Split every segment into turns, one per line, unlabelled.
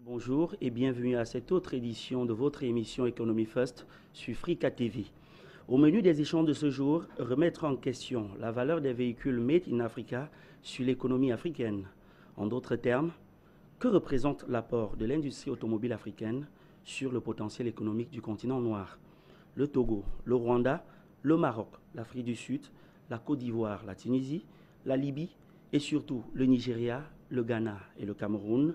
Bonjour et bienvenue à cette autre édition de votre émission Economy First sur Africa TV. Au menu des échanges de ce jour, remettre en question la valeur des véhicules Made in Africa sur l'économie africaine. En d'autres termes, que représente l'apport de l'industrie automobile africaine sur le potentiel économique du continent noir? Le Togo, le Rwanda, le Maroc, l'Afrique du Sud, la Côte d'Ivoire, la Tunisie, la Libye et surtout le Nigeria, le Ghana et le Cameroun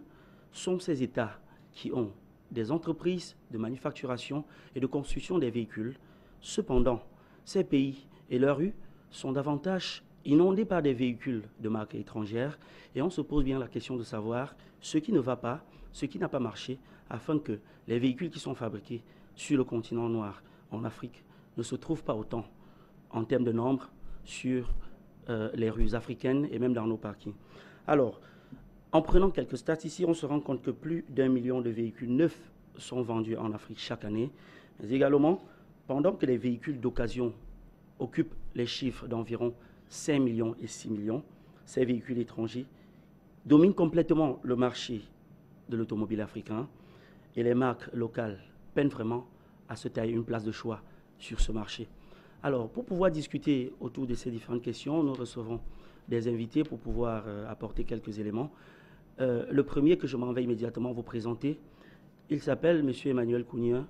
sont ces États qui ont des entreprises de manufacturation et de construction des véhicules. Cependant, ces pays et leurs rues sont davantage inondés par des véhicules de marque étrangère et on se pose bien la question de savoir ce qui ne va pas, ce qui n'a pas marché, afin que les véhicules qui sont fabriqués sur le continent noir, en Afrique, ne se trouvent pas autant en termes de nombre sur les rues africaines et même dans nos parkings. Alors, en prenant quelques stats ici, on se rend compte que plus d'1 million de véhicules neufs sont vendus en Afrique chaque année. Mais également, pendant que les véhicules d'occasion occupent les chiffres d'environ 5 millions et 6 millions, ces véhicules étrangers dominent complètement le marché de l'automobile africain et les marques locales peinent vraiment à se tailler une place de choix sur ce marché. Alors, pour pouvoir discuter autour de ces différentes questions, nous recevons des invités pour pouvoir apporter quelques éléments. Le premier que je m'en vais immédiatement vous présenter, il s'appelle M. Emmanuel Kounié. M.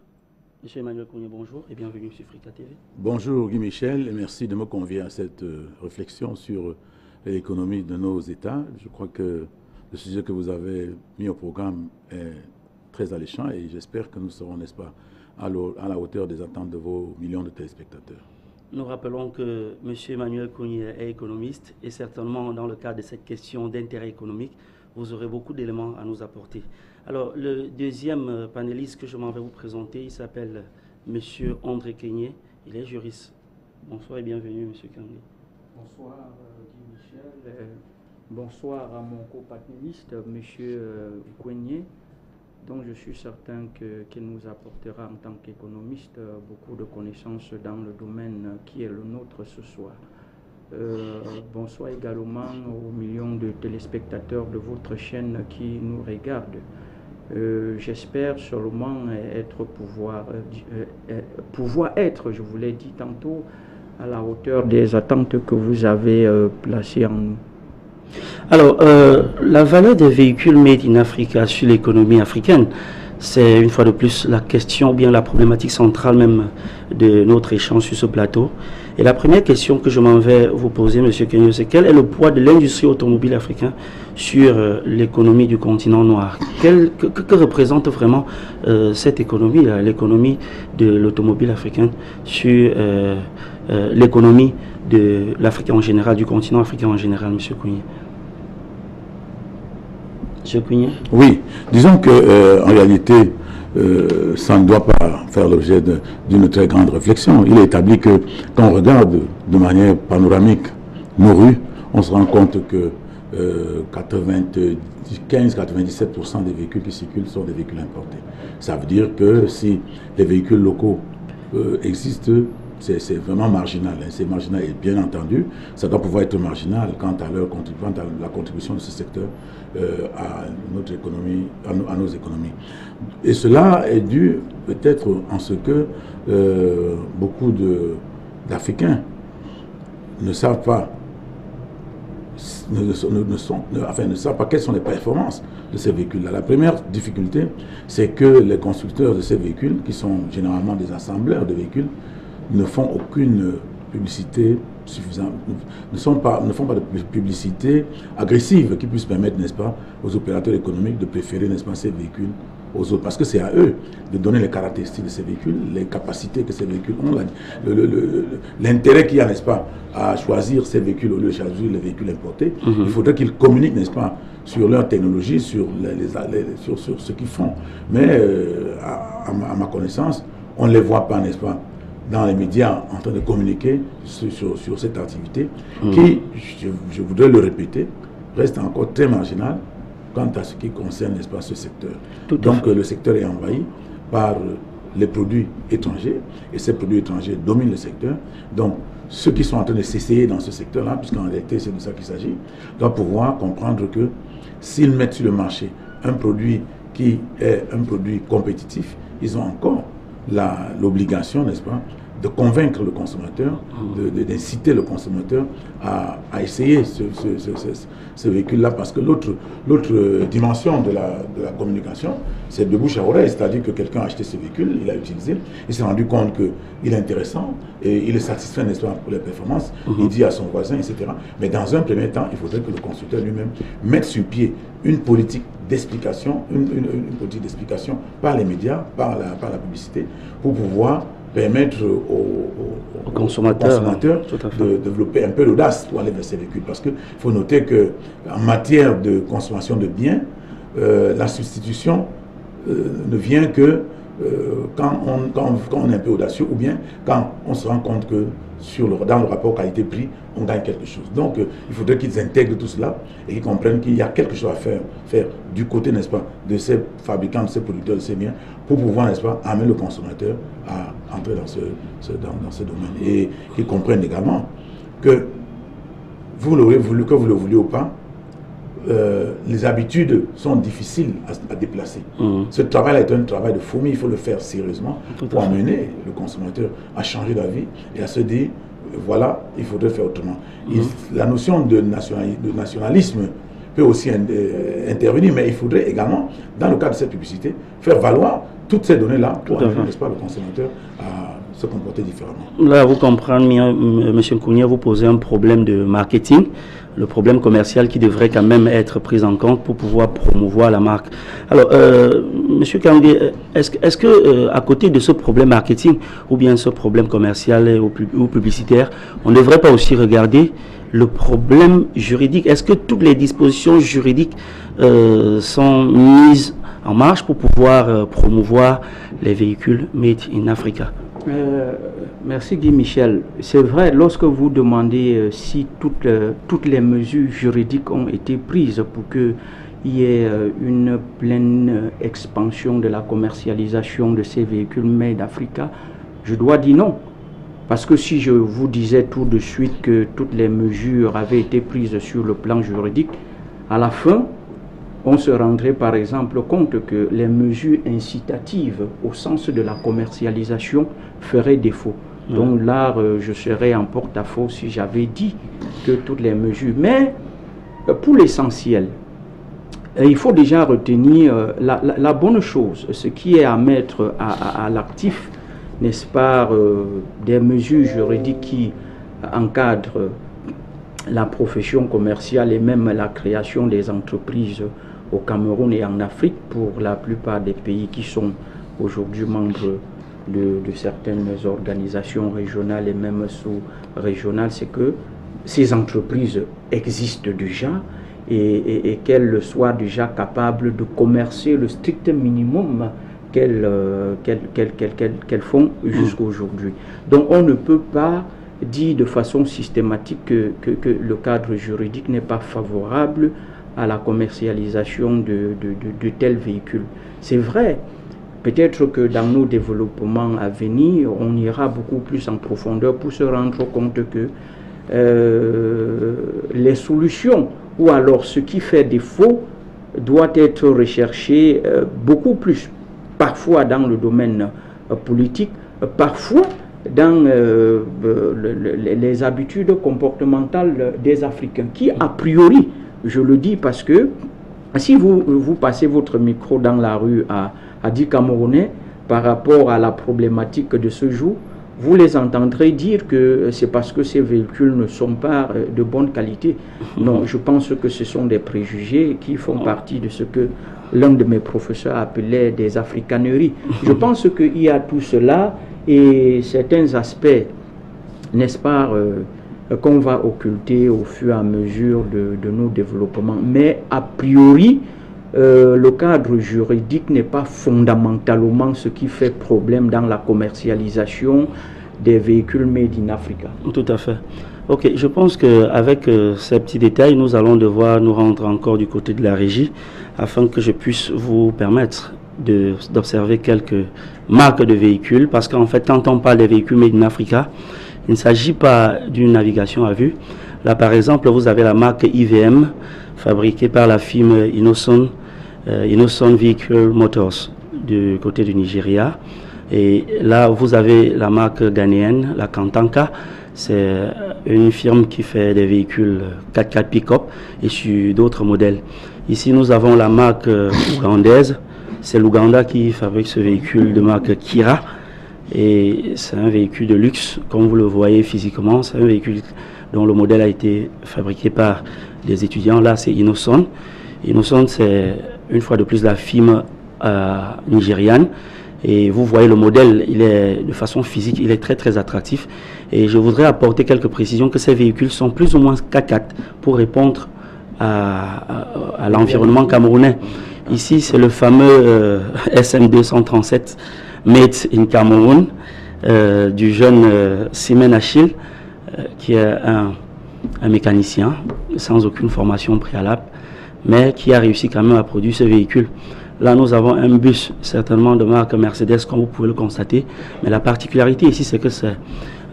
Emmanuel Kounié, bonjour et bienvenue sur Africa TV.
Bonjour Guy Michel et merci de me convier à cette réflexion sur l'économie de nos États. Je crois que le sujet que vous avez mis au programme est très alléchant et j'espère que nous serons, n'est-ce pas, à la hauteur des attentes de vos millions de téléspectateurs.
Nous rappelons que M. Emmanuel Kounié est économiste et certainement dans le cadre de cette question d'intérêt économique, vous aurez beaucoup d'éléments à nous apporter. Alors, le deuxième panéliste que je m'en vais vous présenter, il s'appelle M. André Kenyé. Il est juriste. Bonsoir et bienvenue, M. Kenyé.
Bonsoir, Guy Michel. Bonsoir à mon co-panéliste, M. Kenyé, dont je suis certain qu'il nous apportera en tant qu'économiste beaucoup de connaissances dans le domaine qui est le nôtre ce soir. Bonsoir également aux millions de téléspectateurs de votre chaîne qui nous regardent. J'espère seulement pouvoir être, je vous l'ai dit tantôt, à la hauteur des attentes que vous avez placées en nous.
Alors, la valeur des véhicules Made in Africa sur l'économie africaine, c'est une fois de plus la question, ou bien la problématique centrale même de notre échange sur ce plateau. Et la première question que je m'en vais vous poser, M. Kenyé, c'est quel est le poids de l'industrie automobile africaine sur l'économie du continent noir? Que représente vraiment cette économie, l'économie de l'automobile africaine sur l'économie de l'Afrique en général, du continent africain en général, M. Kounié? M. Kounié?
Oui, disons que en réalité, ça ne doit pas faire l'objet d'une très grande réflexion. Il est établi que quand on regarde de manière panoramique nos rues, on se rend compte que 95-97% des véhicules qui circulent sont des véhicules importés. Ça veut dire que si les véhicules locaux existent, c'est vraiment marginal. Hein. C'est marginal et bien entendu, ça doit pouvoir être marginal quant à la contribution de ce secteur à notre économie, à nos économies. Et cela est dû peut-être en ce que beaucoup d'Africains ne savent pas ne savent pas quelles sont les performances de ces véhicules-là. La première difficulté, c'est que les constructeurs de ces véhicules, qui sont généralement des assembleurs de véhicules, ne font aucune publicité suffisante, ne font pas de publicité agressive qui puisse permettre, n'est-ce pas, aux opérateurs économiques de préférer, n'est-ce pas, ces véhicules aux autres. Parce que c'est à eux de donner les caractéristiques de ces véhicules, les capacités que ces véhicules ont, l'intérêt qu'il y a, n'est-ce pas, à choisir ces véhicules au lieu de choisir les véhicules importés. Il faudrait qu'ils communiquent, n'est-ce pas, sur leur technologie, sur ce qu'ils font. Mais à ma connaissance, on ne les voit pas, n'est-ce pas, dans les médias en train de communiquer sur cette activité qui, je voudrais le répéter, reste encore très marginale quant à ce qui concerne, n'est-ce pas, ce secteur. Donc le secteur est envahi par les produits étrangers, et ces produits étrangers dominent le secteur. Donc, ceux qui sont en train de s'essayer dans ce secteur-là, puisqu'en réalité c'est de ça qu'il s'agit, doivent pouvoir comprendre que s'ils mettent sur le marché un produit qui est un produit compétitif, ils ont encore l'obligation, n'est-ce pas, de convaincre le consommateur, d'inciter le consommateur à essayer ce véhicule-là, parce que l'autre dimension de la communication, c'est de bouche à oreille, c'est-à-dire que quelqu'un a acheté ce véhicule, il l'a utilisé, il s'est rendu compte qu'il est intéressant, et il est satisfait, n'est-ce pas, pour les performances, il dit à son voisin, etc. Mais dans un premier temps, il faudrait que le constructeur lui-même mette sur pied une politique d'explication, une politique d'explication par les médias, par la publicité, pour pouvoir permettre aux consommateurs de développer un peu l'audace pour aller vers ces véhicules. Parce qu'il faut noter qu'en matière de consommation de biens, la substitution ne vient que quand on est un peu audacieux, ou bien quand on se rend compte que dans le rapport qualité-prix, on gagne quelque chose. Donc, il faudrait qu'ils intègrent tout cela et qu'ils comprennent qu'il y a quelque chose à faire du côté, n'est-ce pas, de ces fabricants, de ces producteurs de ces biens, pour pouvoir, n'est-ce pas, amener le consommateur à entrer dans ce domaine. Et qu'ils comprennent également que vous l'aurez voulu, que vous le vouliez ou pas, les habitudes sont difficiles à déplacer. Ce travail est un travail de fourmi, il faut le faire sérieusement pour amener le consommateur à changer d'avis et à se dire, voilà, il faudrait faire autrement. La notion de nationalisme peut aussi intervenir, mais il faudrait également, dans le cadre de cette publicité, faire valoir toutes ces données-là pour amener, n'est-ce pas, le consommateur à se comporter différemment.
Là, vous comprenez, M. Nkounié, vous posez un problème de marketing, le problème commercial qui devrait quand même être pris en compte pour pouvoir promouvoir la marque. Alors, M. Kangé, est-ce que à côté de ce problème marketing ou bien ce problème commercial ou publicitaire, on ne devrait pas aussi regarder le problème juridique? Est-ce que toutes les dispositions juridiques sont mises en marche pour pouvoir promouvoir les véhicules made in Africa?
Merci Guy Michel. C'est vrai, lorsque vous demandez si toutes les mesures juridiques ont été prises pour qu'il y ait une pleine expansion de la commercialisation de ces véhicules made Africa, je dois dire non. Parce que si je vous disais tout de suite que toutes les mesures avaient été prises sur le plan juridique, à la fin, on se rendrait par exemple compte que les mesures incitatives au sens de la commercialisation feraient défaut. Donc là, je serais en porte-à-faux si j'avais dit que toutes les mesures. Mais pour l'essentiel, il faut déjà retenir la bonne chose, ce qui est à mettre à l'actif, n'est-ce pas, des mesures juridiques qui encadrent la profession commerciale et même la création des entreprises au Cameroun et en Afrique pour la plupart des pays qui sont aujourd'hui membres de certaines organisations régionales et même sous-régionales, c'est que ces entreprises existent déjà et qu'elles soient déjà capables de commercer le strict minimum qu'elles font jusqu'à aujourd'hui. Donc on ne peut pas dire de façon systématique que le cadre juridique n'est pas favorable à la commercialisation de tels véhicules. C'est vrai, peut-être que dans nos développements à venir, on ira beaucoup plus en profondeur pour se rendre compte que les solutions ou alors ce qui fait défaut doit être recherché beaucoup plus, parfois dans le domaine politique, parfois dans les habitudes comportementales des Africains, qui a priori, je le dis parce que si vous passez votre micro dans la rue à 10 Camerounais par rapport à la problématique de ce jour, vous les entendrez dire que c'est parce que ces véhicules ne sont pas de bonne qualité. Non, je pense que ce sont des préjugés qui font partie de ce que l'un de mes professeurs appelait des africaneries. Je pense qu'il y a tout cela et certains aspects, n'est-ce pas, qu'on va occulter au fur et à mesure de nos développements. Mais a priori, le cadre juridique n'est pas fondamentalement ce qui fait problème dans la commercialisation des véhicules made in Africa.
Tout à fait. Ok, je pense qu'avec ces petits détails, nous allons devoir nous rendre encore du côté de la régie afin que je puisse vous permettre d'observer quelques marques de véhicules, parce qu'en fait, quand on parle des véhicules made in Africa, il ne s'agit pas d'une navigation à vue. Là, par exemple, vous avez la marque IVM, fabriquée par la firme Innoson Vehicle Motors, du côté du Nigeria. Et là, vous avez la marque ghanéenne, la Kantanka. C'est une firme qui fait des véhicules 4x4 pick-up et sur d'autres modèles. Ici, nous avons la marque ougandaise. C'est l'Ouganda qui fabrique ce véhicule de marque Kira. Et c'est un véhicule de luxe, comme vous le voyez physiquement. C'est un véhicule dont le modèle a été fabriqué par des étudiants. Là, c'est Innoson. Innoson, c'est une fois de plus la firme nigériane. Et vous voyez le modèle, il est de façon physique, il est très très attractif. Et je voudrais apporter quelques précisions que ces véhicules sont plus ou moins 4x4 pour répondre à l'environnement camerounais. Ici, c'est le fameux SM237 Made in Cameroun du jeune Simen Achille, qui est un mécanicien sans aucune formation préalable, mais qui a réussi quand même à produire ce véhicule. Là, nous avons un bus, certainement de marque Mercedes, comme vous pouvez le constater. Mais la particularité ici, c'est que c'est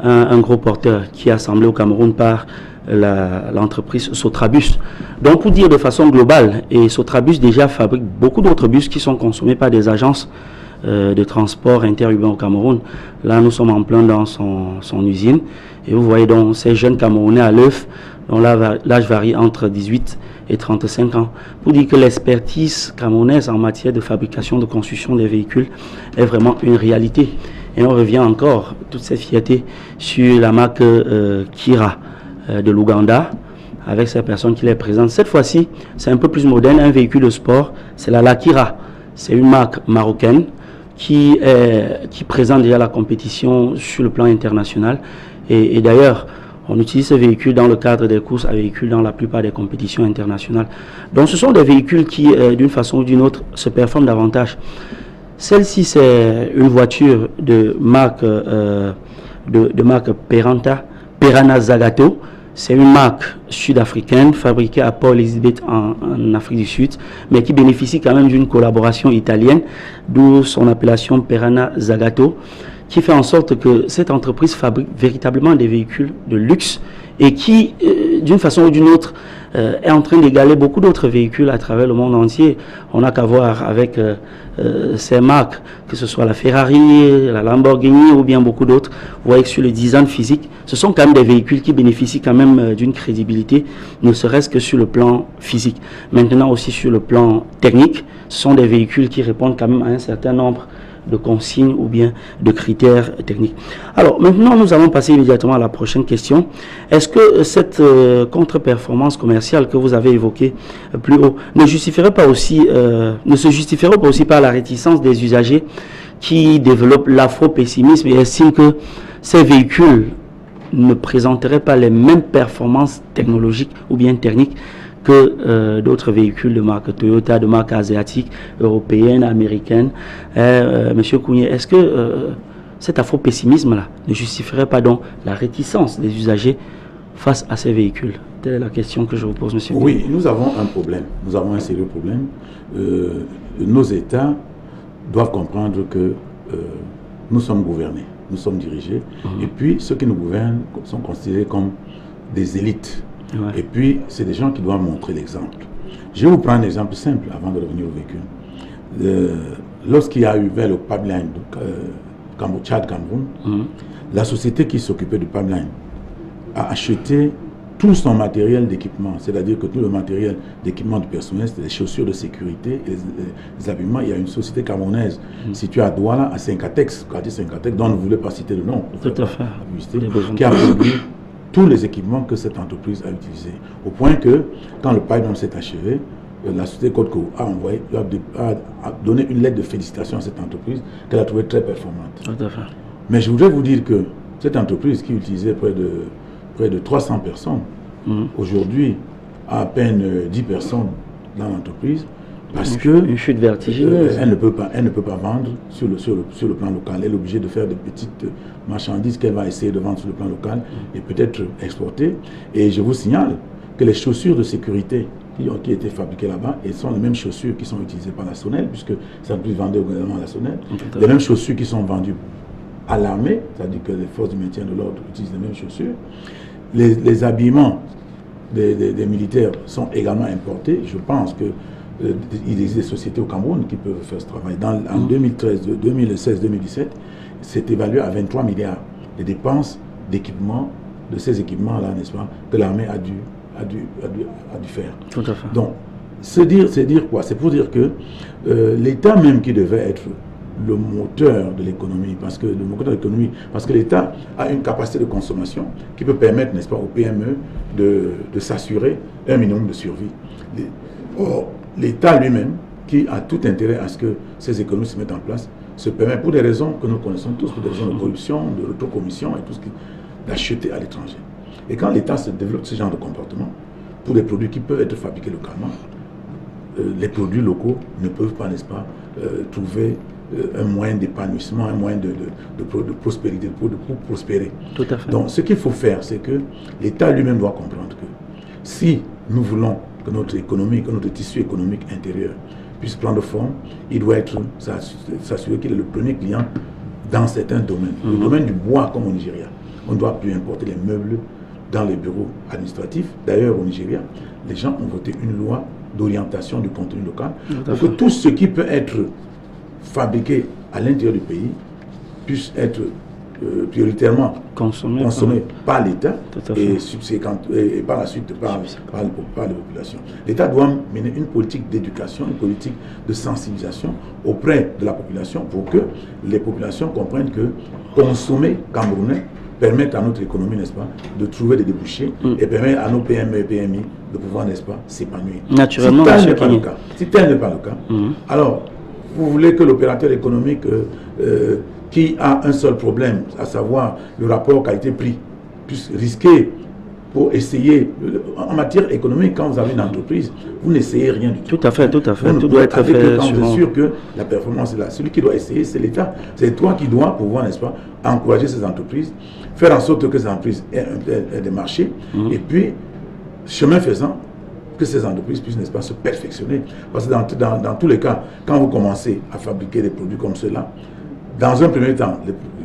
un gros porteur qui est assemblé au Cameroun par l'entreprise Sotrabus. Donc, pour dire de façon globale, et Sotrabus déjà fabrique beaucoup d'autres bus qui sont consommés par des agences de transport interurbain au Cameroun. Là, nous sommes en plein dans son usine. Et vous voyez donc ces jeunes Camerounais à l'œuvre, dont l'âge varie entre 18 et 35 ans. Pour dire que l'expertise camerounaise en matière de fabrication, de construction des véhicules est vraiment une réalité. Et on revient encore, toute cette fierté, sur la marque Kira de l'Ouganda, avec ces personnes qui les présentent. Cette fois-ci, c'est un peu plus moderne, un véhicule de sport, c'est la Kira. C'est une marque marocaine qui présente déjà la compétition sur le plan international. Et d'ailleurs, on utilise ce véhicule dans le cadre des courses à véhicules dans la plupart des compétitions internationales. Donc ce sont des véhicules qui, d'une façon ou d'une autre, se performent davantage. Celle-ci, c'est une voiture de marque Perana Zagato. C'est une marque sud-africaine fabriquée à Port Elizabeth en Afrique du Sud, mais qui bénéficie quand même d'une collaboration italienne, d'où son appellation Perana Zagato, qui fait en sorte que cette entreprise fabrique véritablement des véhicules de luxe et qui, d'une façon ou d'une autre, est en train d'égaler beaucoup d'autres véhicules à travers le monde entier. On n'a qu'à voir avec ces marques, que ce soit la Ferrari, la Lamborghini ou bien beaucoup d'autres. Vous voyez que sur le design physique, ce sont quand même des véhicules qui bénéficient quand même d'une crédibilité, ne serait-ce que sur le plan physique. Maintenant aussi sur le plan technique, ce sont des véhicules qui répondent quand même à un certain nombre de consignes ou bien de critères techniques. Alors maintenant, nous allons passer immédiatement à la prochaine question. Est-ce que cette contre-performance commerciale que vous avez évoquée plus haut ne se justifierait pas aussi par la réticence des usagers qui développent l'afro-pessimisme et estiment que ces véhicules ne présenteraient pas les mêmes performances technologiques ou bien techniques que d'autres véhicules de marque Toyota, de marque asiatique, européenne, américaine. Monsieur Kounié, est-ce que cet afro-pessimisme-là ne justifierait pas donc la réticence des usagers face à ces véhicules? Telle est la question que je vous pose, monsieur.
Oui, nous avons un problème. Nous avons un sérieux problème. Nos États doivent comprendre que nous sommes gouvernés, nous sommes dirigés, et puis ceux qui nous gouvernent sont considérés comme des élites. Ouais. Et puis, c'est des gens qui doivent montrer l'exemple. Je vais vous prendre un exemple simple avant de revenir au véhicule. Lorsqu'il y a eu vers le pipeline de Tchad-Cameroun, la société qui s'occupait du pipeline a acheté tout son matériel d'équipement, c'est-à-dire que tout le matériel d'équipement du personnel, c'est les chaussures de sécurité, les habillements. Il y a une société camerounaise située à Douala, à Syncatex, quartier Syncatex, dont on ne voulait pas citer le nom,
tout à fait,
qui a produit tous les équipements que cette entreprise a utilisés. Au point que, quand le pipeline s'est achevé, la société Codeco a donné une lettre de félicitations à cette entreprise qu'elle a trouvée très performante.
Tout à fait.
Mais je voudrais vous dire que cette entreprise qui utilisait près de 300 personnes, aujourd'hui a à peine 10 personnes dans l'entreprise, parce que
une chute vertigineuse.
Elle ne peut pas vendre sur le plan local. Elle est obligée de faire des petites marchandises qu'elle va essayer de vendre sur le plan local et peut-être exporter. Et je vous signale que les chaussures de sécurité qui ont été fabriquées là-bas et sont les mêmes chaussures qui sont utilisées par la SONEL, puisque ça ne peut vendre également à la SONEL. Les mêmes chaussures qui sont vendues à l'armée, c'est-à-dire que les forces du maintien de l'ordre utilisent les mêmes chaussures. Les habillements des militaires sont également importés. Je pense qu'il existe des sociétés au Cameroun qui peuvent faire ce travail. En 2016-2017, c'est évalué à 23 milliards de dépenses d'équipement, de ces équipements-là, n'est-ce pas, que l'armée a dû faire.
Tout à fait.
Donc, c'est dire quoi? C'est pour dire que l'État même qui devait être le moteur de l'économie, parce que l'État a une capacité de consommation qui peut permettre, n'est-ce pas, aux PME de s'assurer un minimum de survie. Or, l'État lui-même, qui a tout intérêt à ce que ces économies se mettent en place, se permet, pour des raisons que nous connaissons tous, pour des raisons de corruption, de rétrocommission et tout ce qui, d'acheter à l'étranger. Et quand l'État se développe ce genre de comportement, pour des produits qui peuvent être fabriqués localement, les produits locaux ne peuvent pas, n'est-ce pas, trouver un moyen d'épanouissement, un moyen de prospérité, pour prospérer.
Tout à fait.
Donc, ce qu'il faut faire, c'est que l'État lui-même doit comprendre que si nous voulons que notre économie, que notre tissu économique intérieur puisse prendre forme, il doit s'assurer qu'il est le premier client dans certains domaines. Le domaine du bois, comme au Nigeria, on ne doit plus importer les meubles dans les bureaux administratifs. D'ailleurs, au Nigeria, les gens ont voté une loi d'orientation du contenu local pour que tout ce qui peut être fabriqué à l'intérieur du pays puisse être prioritairement consommé par l'État et par la suite par les populations. L'État doit mener une politique d'éducation, une politique de sensibilisation auprès de la population pour que les populations comprennent que consommer camerounais permet à notre économie, n'est-ce pas, de trouver des débouchés et permet à nos PME et PMI de pouvoir, n'est-ce pas, s'épanouir.
Naturellement,
si tel n'est pas le cas, alors vous voulez que l'opérateur économique qui a un seul problème, à savoir le rapport qualité-prix, puisse risquer pour essayer. En matière économique, quand vous avez une entreprise, vous n'essayez rien du tout.
Tout à fait, tout à fait.
Tout doit être fait. Quand vous êtes sûr que la performance est là. Celui qui doit essayer, c'est l'État. C'est toi qui dois pouvoir, n'est-ce pas, encourager ces entreprises, faire en sorte que ces entreprises aient des marchés, et puis, chemin faisant, que ces entreprises puissent, n'est-ce pas, se perfectionner. Parce que dans tous les cas, quand vous commencez à fabriquer des produits comme ceux-là, dans un premier temps,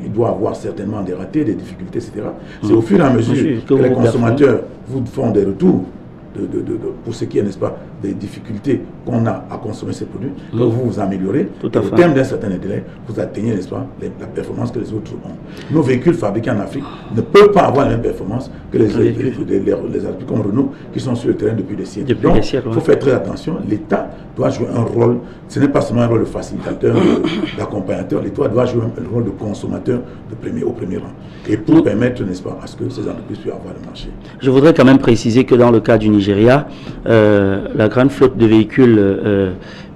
il doit avoir certainement des ratés, des difficultés, etc. C'est au fur et à mesure que les consommateurs vous font des retours pour ce qui est, n'est-ce pas, des difficultés qu'on a à consommer ces produits, que vous vous améliorez. Au terme d'un certain délai, vous atteignez, n'est-ce pas, la performance que les autres ont. Nos véhicules fabriqués en Afrique ne peuvent pas avoir la même performance que les véhicules comme Renault qui sont sur le terrain depuis des siècles. Donc, il faut faire très attention. L'État doit jouer un rôle, ce n'est pas seulement un rôle de facilitateur, d'accompagnateur, l'État doit jouer un rôle de consommateur au premier rang. Et pour permettre, n'est-ce pas, à ce que ces entreprises puissent avoir le marché.
Je voudrais quand même préciser que dans le cas du Nigeria, la grande flotte de véhicules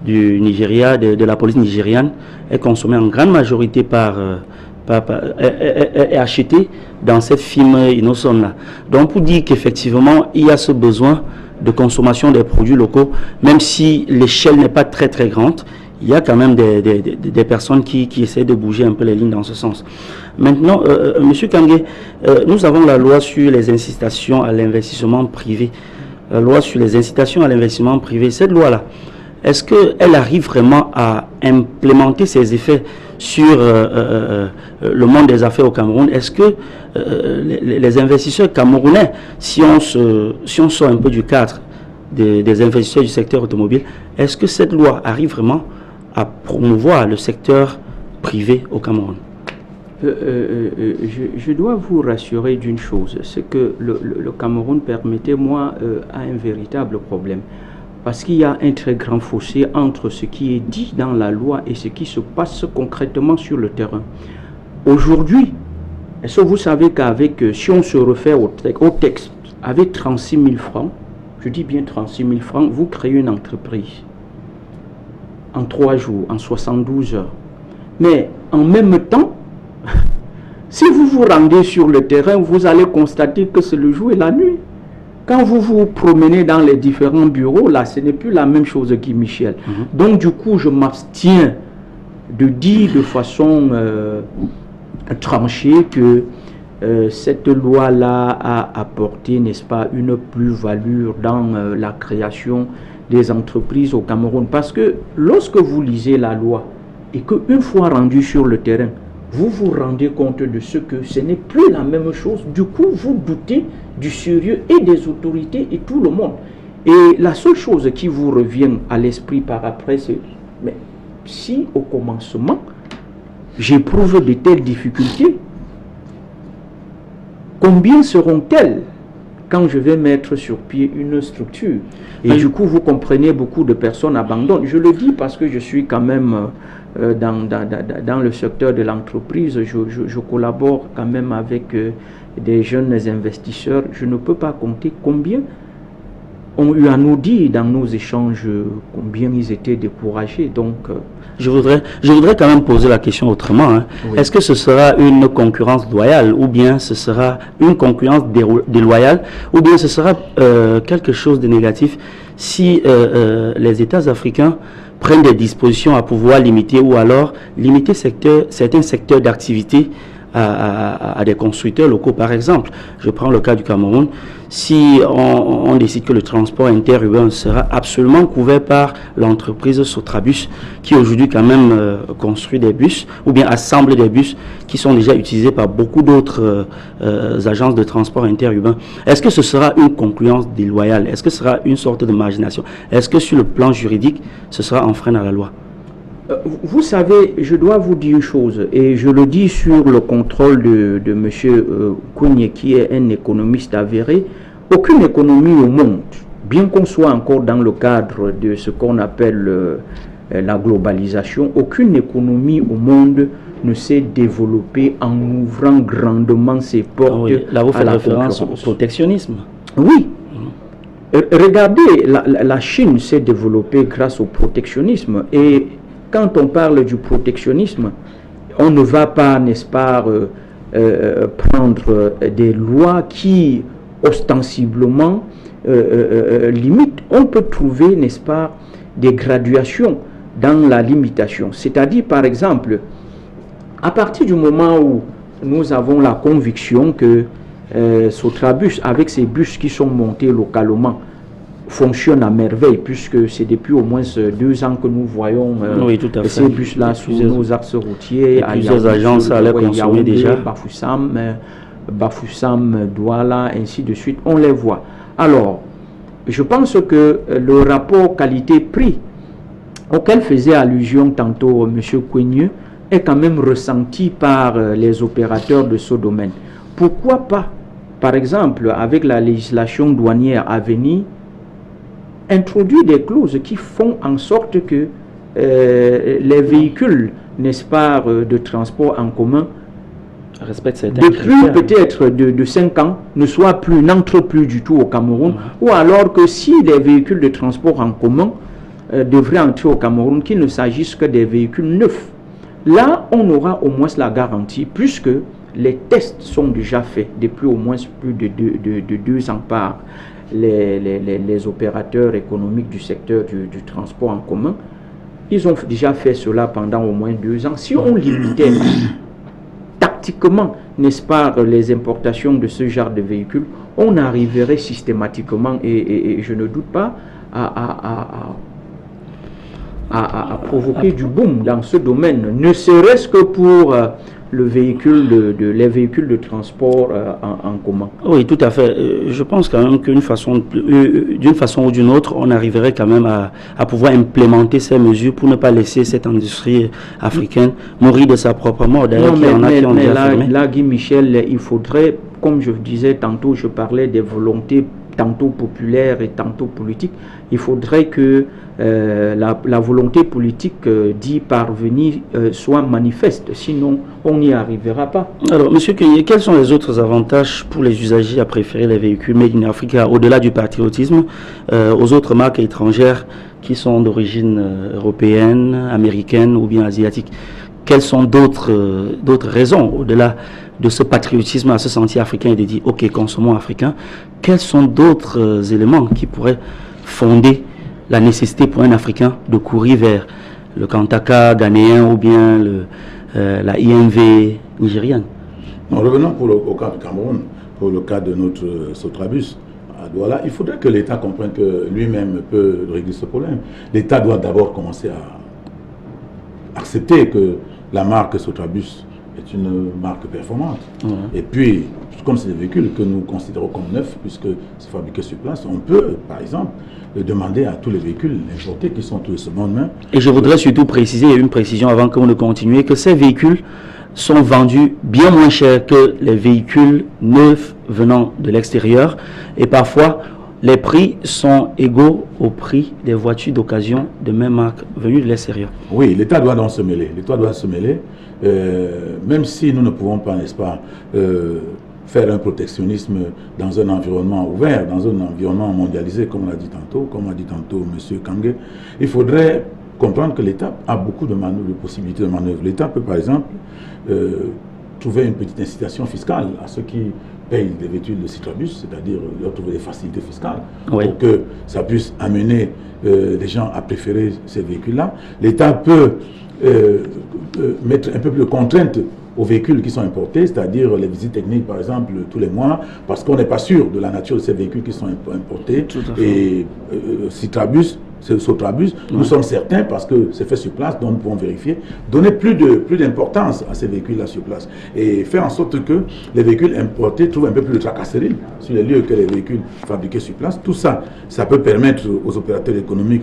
du Nigeria, de la police nigériane, est consommée en grande majorité est achetée dans cette firme Innoson-là. Donc pour dire qu'effectivement, il y a ce besoin de consommation des produits locaux, même si l'échelle n'est pas très très grande, il y a quand même des personnes qui essaient de bouger un peu les lignes dans ce sens. Maintenant, M. Kangué, nous avons la loi sur les incitations à l'investissement privé. La loi sur les incitations à l'investissement privé, cette loi-là, est-ce qu'elle arrive vraiment à implémenter ses effets sur le monde des affaires au Cameroun? Est-ce que les investisseurs camerounais, si on sort un peu du cadre des investisseurs du secteur automobile, est-ce que cette loi arrive vraiment à promouvoir le secteur privé au Cameroun?
Je dois vous rassurer d'une chose, c'est que le Cameroun, permettez-moi, a un véritable problème. Parce qu'il y a un très grand fossé entre ce qui est dit dans la loi et ce qui se passe concrètement sur le terrain. Aujourd'hui, est-ce que vous savez qu'avec, si on se réfère au texte, avec 36 000 francs, je dis bien 36 000 francs, vous créez une entreprise en 3 jours, en 72 heures. Mais en même temps, si vous vous rendez sur le terrain, vous allez constater que c'est le jour et la nuit. Quand vous vous promenez dans les différents bureaux, là, ce n'est plus la même chose, Guy Michel. Donc, du coup, je m'abstiens de dire de façon tranchée que cette loi-là a apporté, n'est-ce pas, une plus-value dans la création des entreprises au Cameroun? Parce que lorsque vous lisez la loi et qu'une fois rendu sur le terrain, vous vous rendez compte de ce que ce n'est plus la même chose. Du coup, vous doutez du sérieux et des autorités et tout le monde. Et la seule chose qui vous revient à l'esprit par après, c'est mais si au commencement, j'éprouve de telles difficultés, combien seront-elles quand je vais mettre sur pied une structure? Et du coup, vous comprenez, beaucoup de personnes abandonnent. Je le dis parce que je suis quand même dans le secteur de l'entreprise. Je collabore quand même avec des jeunes investisseurs. Je ne peux pas compter combien ont eu à nous dire dans nos échanges combien ils étaient découragés. Donc,
je voudrais quand même poser la question autrement. Hein. Oui. Est-ce que ce sera une concurrence loyale ou bien ce sera une concurrence déloyale ou bien ce sera quelque chose de négatif si les États africains prennent des dispositions à pouvoir limiter ou alors limiter certains secteurs d'activité à des constructeurs locaux. Par exemple, je prends le cas du Cameroun. Si on décide que le transport interurbain sera absolument couvert par l'entreprise Sotrabus, qui aujourd'hui quand même construit des bus, ou bien assemble des bus qui sont déjà utilisés par beaucoup d'autres agences de transport interurbain, est-ce que ce sera une concurrence déloyale? Est-ce que ce sera une sorte de margination? Est-ce que sur le plan juridique, ce sera enfreint à la loi?
Vous savez, je dois vous dire une chose, et je le dis sur le contrôle de M. Kougne, qui est un économiste avéré. Aucune économie au monde, bien qu'on soit encore dans le cadre de ce qu'on appelle la globalisation, aucune économie au monde ne s'est développée en ouvrant grandement ses portes
là, vous faites
à la
référence au protectionnisme.
Oui. Regardez, la Chine s'est développée grâce au protectionnisme. Et quand on parle du protectionnisme, on ne va pas, n'est-ce pas, prendre des lois qui ostensiblement limitent. On peut trouver, n'est-ce pas, des graduations dans la limitation. C'est-à-dire, par exemple, à partir du moment où nous avons la conviction que Sotrabus, avec ces bus qui sont montés localement, fonctionne à merveille, puisque c'est depuis au moins 2 ans que nous voyons
oui, tout à fait.
Ces bus-là sur nos axes routiers.
Plusieurs agences à les consommer déjà.
Bafoussam, Douala, ainsi de suite, on les voit. Alors, je pense que le rapport qualité-prix auquel faisait allusion tantôt M. Kougne est quand même ressenti par les opérateurs de ce domaine. Pourquoi pas, par exemple, avec la législation douanière à venir, introduire des clauses qui font en sorte que les véhicules, n'est-ce pas, de transport en commun, depuis peut-être de 5 ans, n'entrent plus du tout au Cameroun, ou alors que si les véhicules de transport en commun devraient entrer au Cameroun, qu'il ne s'agisse que des véhicules neufs. Là, on aura au moins la garantie, puisque les tests sont déjà faits depuis au moins plus de 2 ans par les opérateurs économiques du secteur du transport en commun. Ils ont déjà fait cela pendant au moins 2 ans. Si on limitait tactiquement, n'est-ce pas, les importations de ce genre de véhicules, on arriverait systématiquement, et je ne doute pas, à provoquer du boom dans ce domaine, ne serait-ce que pour les véhicules de transport en commun.
Oui, tout à fait. Je pense quand même d'une façon ou d'une autre, on arriverait quand même à pouvoir implémenter ces mesures pour ne pas laisser cette industrie africaine mourir de sa propre mort. D'ailleurs,
là, Guy Michel, il faudrait, comme je disais tantôt, je parlais des volontés tantôt populaires et tantôt politiques. Il faudrait que la volonté politique d'y parvenir soit manifeste, sinon on n'y arrivera pas.
Alors, M. Kougne, quels sont les autres avantages pour les usagers à préférer les véhicules Made in Africa, au-delà du patriotisme, aux autres marques étrangères qui sont d'origine européenne, américaine ou bien asiatique? Quelles sont d'autres raisons, au-delà de ce patriotisme à se sentir africain et de dire, ok, consommons africain? Quels sont d'autres éléments qui pourraient fonder la nécessité pour un Africain de courir vers le Kantaka ghanéen ou bien la IMV nigérienne?
Non, revenons au cas du Cameroun, pour le cas de notre Sotrabus. À Douala, il faudrait que l'État comprenne que lui-même peut régler ce problème. L'État doit d'abord commencer à accepter que la marque Sotrabus est une marque performante. Et puis, comme c'est des véhicules que nous considérons comme neufs, puisque c'est fabriqué sur place, on peut, par exemple, demander à tous les véhicules importés qui sont tous de seconde main.
Et je voudrais surtout préciser, il y a une précision avant qu'on ne continue, que ces véhicules sont vendus bien moins cher que les véhicules neufs venant de l'extérieur. Et parfois, les prix sont égaux au prix des voitures d'occasion de même marque venues de l'extérieur.
Oui, l'État doit donc se mêler. L'État doit se mêler, même si nous ne pouvons pas, n'est-ce pas, faire un protectionnisme dans un environnement ouvert, dans un environnement mondialisé, comme on l'a dit tantôt, comme a dit tantôt M. Kangue. Il faudrait comprendre que l'État a beaucoup de possibilités de manœuvre. L'État peut, par exemple, trouver une petite incitation fiscale à ceux qui payent des véhicules de Citrabus, c'est-à-dire leur trouver des facilités fiscales pour que ça puisse amener les gens à préférer ces véhicules-là. L'État peut mettre un peu plus de contraintes aux véhicules qui sont importés, c'est-à-dire les visites techniques, par exemple, tous les mois, parce qu'on n'est pas sûr de la nature de ces véhicules qui sont importés. Et Citrabus, Sotrabus, nous sommes certains, parce que c'est fait sur place, donc nous pouvons vérifier, donner plus d'importance à ces véhicules-là sur place et faire en sorte que les véhicules importés trouvent un peu plus de tracasserie sur les lieux que les véhicules fabriqués sur place. Tout ça, ça peut permettre aux opérateurs économiques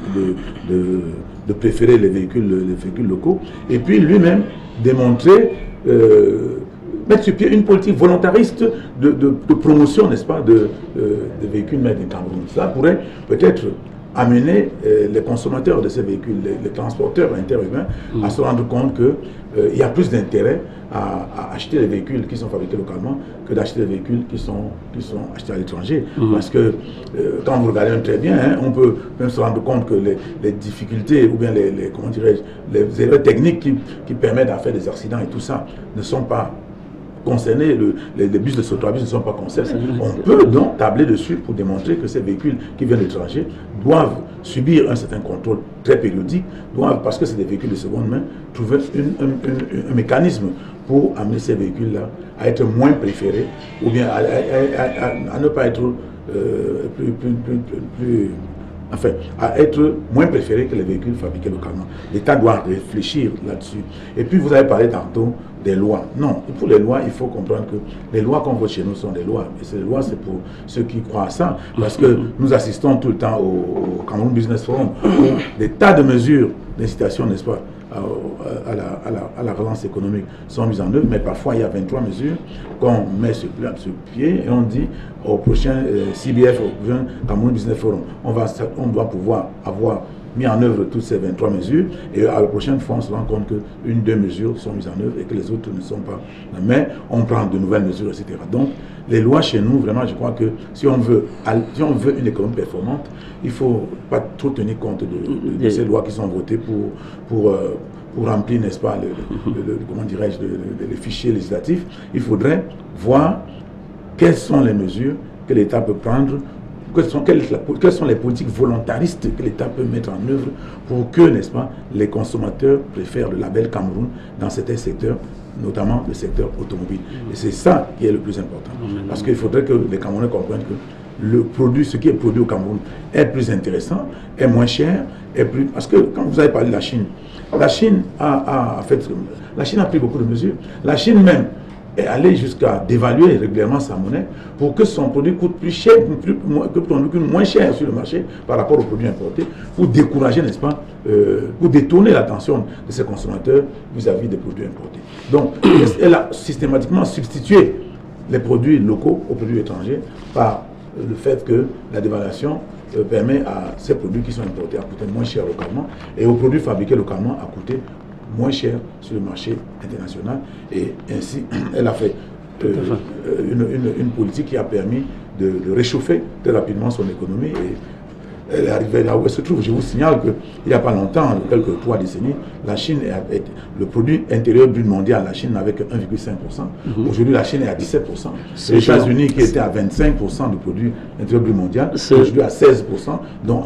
de préférer les véhicules locaux et puis lui-même démontrer, mettre sur pied une politique volontariste de promotion, n'est-ce pas, de véhicules made in Cameroun. Cela pourrait peut-être amener les consommateurs de ces véhicules, les transporteurs interurbains, à se rendre compte qu'il y a plus d'intérêt à acheter les véhicules qui sont fabriqués localement que d'acheter les véhicules qui sont achetés à l'étranger. Parce que quand vous regardez très bien, hein, on peut même se rendre compte que les difficultés ou bien comment dirais-je, les erreurs techniques qui permettent à faire des accidents et tout ça ne sont pas concernés, les bus de Sotrabus ne sont pas concernés. On peut donc tabler dessus pour démontrer que ces véhicules qui viennent de l'étranger doivent subir un certain contrôle très périodique, parce que c'est des véhicules de seconde main, trouver un mécanisme pour amener ces véhicules-là à être moins préférés ou bien à ne pas être enfin, à être moins préférés que les véhicules fabriqués localement. L'État doit réfléchir là-dessus. Et puis, vous avez parlé tantôt des lois. Non, pour les lois, il faut comprendre que les lois qu'on vote chez nous sont des lois. Et ces lois, c'est pour ceux qui croient à ça. Parce que nous assistons tout le temps au Cameroun Business Forum, où des tas de mesures d'incitation, n'est-ce pas, à la relance économique sont mises en œuvre, mais parfois il y a 23 mesures qu'on met sur pied et on dit au prochain CBF, au prochain Cameroun Business Forum, on doit pouvoir avoir mis en œuvre toutes ces 23 mesures et à la prochaine fois on se rend compte qu'une, deux mesures sont mises en œuvre et que les autres ne sont pas. Mais on prend de nouvelles mesures, etc. Donc les lois chez nous, vraiment, je crois que si on veut une économie performante, il ne faut pas trop tenir compte de ces lois qui sont votées pour remplir, n'est-ce pas, comment dirais-je, les fichiers législatifs. Il faudrait voir quelles sont les mesures que l'État peut prendre, quelles sont les politiques volontaristes que l'État peut mettre en œuvre pour que, n'est-ce pas, les consommateurs préfèrent le label Cameroun dans certains secteurs, notamment le secteur automobile. Et c'est ça qui est le plus important. Parce qu'il faudrait que les Camerounais comprennent que ce qui est produit au Cameroun est plus intéressant, est moins cher, parce que quand vous avez parlé de la Chine a pris beaucoup de mesures. La Chine même est allée jusqu'à dévaluer régulièrement sa monnaie pour que son produit coûte plus cher, moins cher sur le marché par rapport aux produits importés, pour décourager, n'est-ce pas, pour détourner l'attention de ses consommateurs vis-à-vis des produits importés. Donc, elle a systématiquement substitué les produits locaux aux produits étrangers par le fait que la dévaluation permet à ces produits qui sont importés à coûter moins cher localement et aux produits fabriqués localement à coûter moins cher sur le marché international. Et ainsi, elle a fait une politique qui a permis de réchauffer très rapidement son économie. Et elle est arrivée là où elle se trouve. Je vous signale qu'il n'y a pas longtemps, quelques 3 décennies, la Chine, le produit intérieur brut mondial, la Chine n'avait que 1,5%. Aujourd'hui, la Chine est à 17%. Les États-Unis, qui étaient à 25% du produit intérieur brut mondial, aujourd'hui à 16%, donc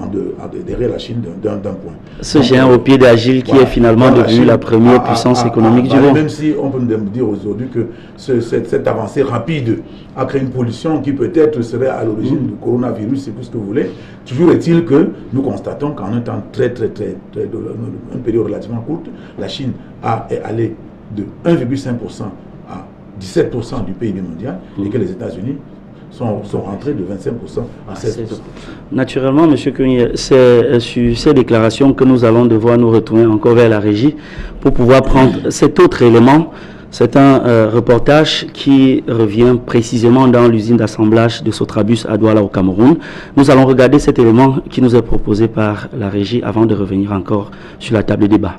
derrière la Chine d'un point.
Ce géant au pied d'Agile qui est finalement devenu la première puissance économique du monde.
Même si on peut me dire aujourd'hui que cette avancée rapide a créé une pollution qui peut-être serait à l'origine du coronavirus et tout ce que vous voulez, toujours est-il que nous constatons qu'en un temps une période relativement courte, la Chine est allée de 1,5% à 17% du PIB mondial et que les États-Unis sont rentrés de 25% à 16%.
Naturellement, M. Kounié, c'est sur ces déclarations que nous allons devoir nous retourner encore vers la régie pour pouvoir prendre cet autre élément. C'est un reportage qui revient précisément dans l'usine d'assemblage de Sotrabus à Douala au Cameroun. Nous allons regarder cet élément qui nous est proposé par la régie avant de revenir encore sur la table de débat.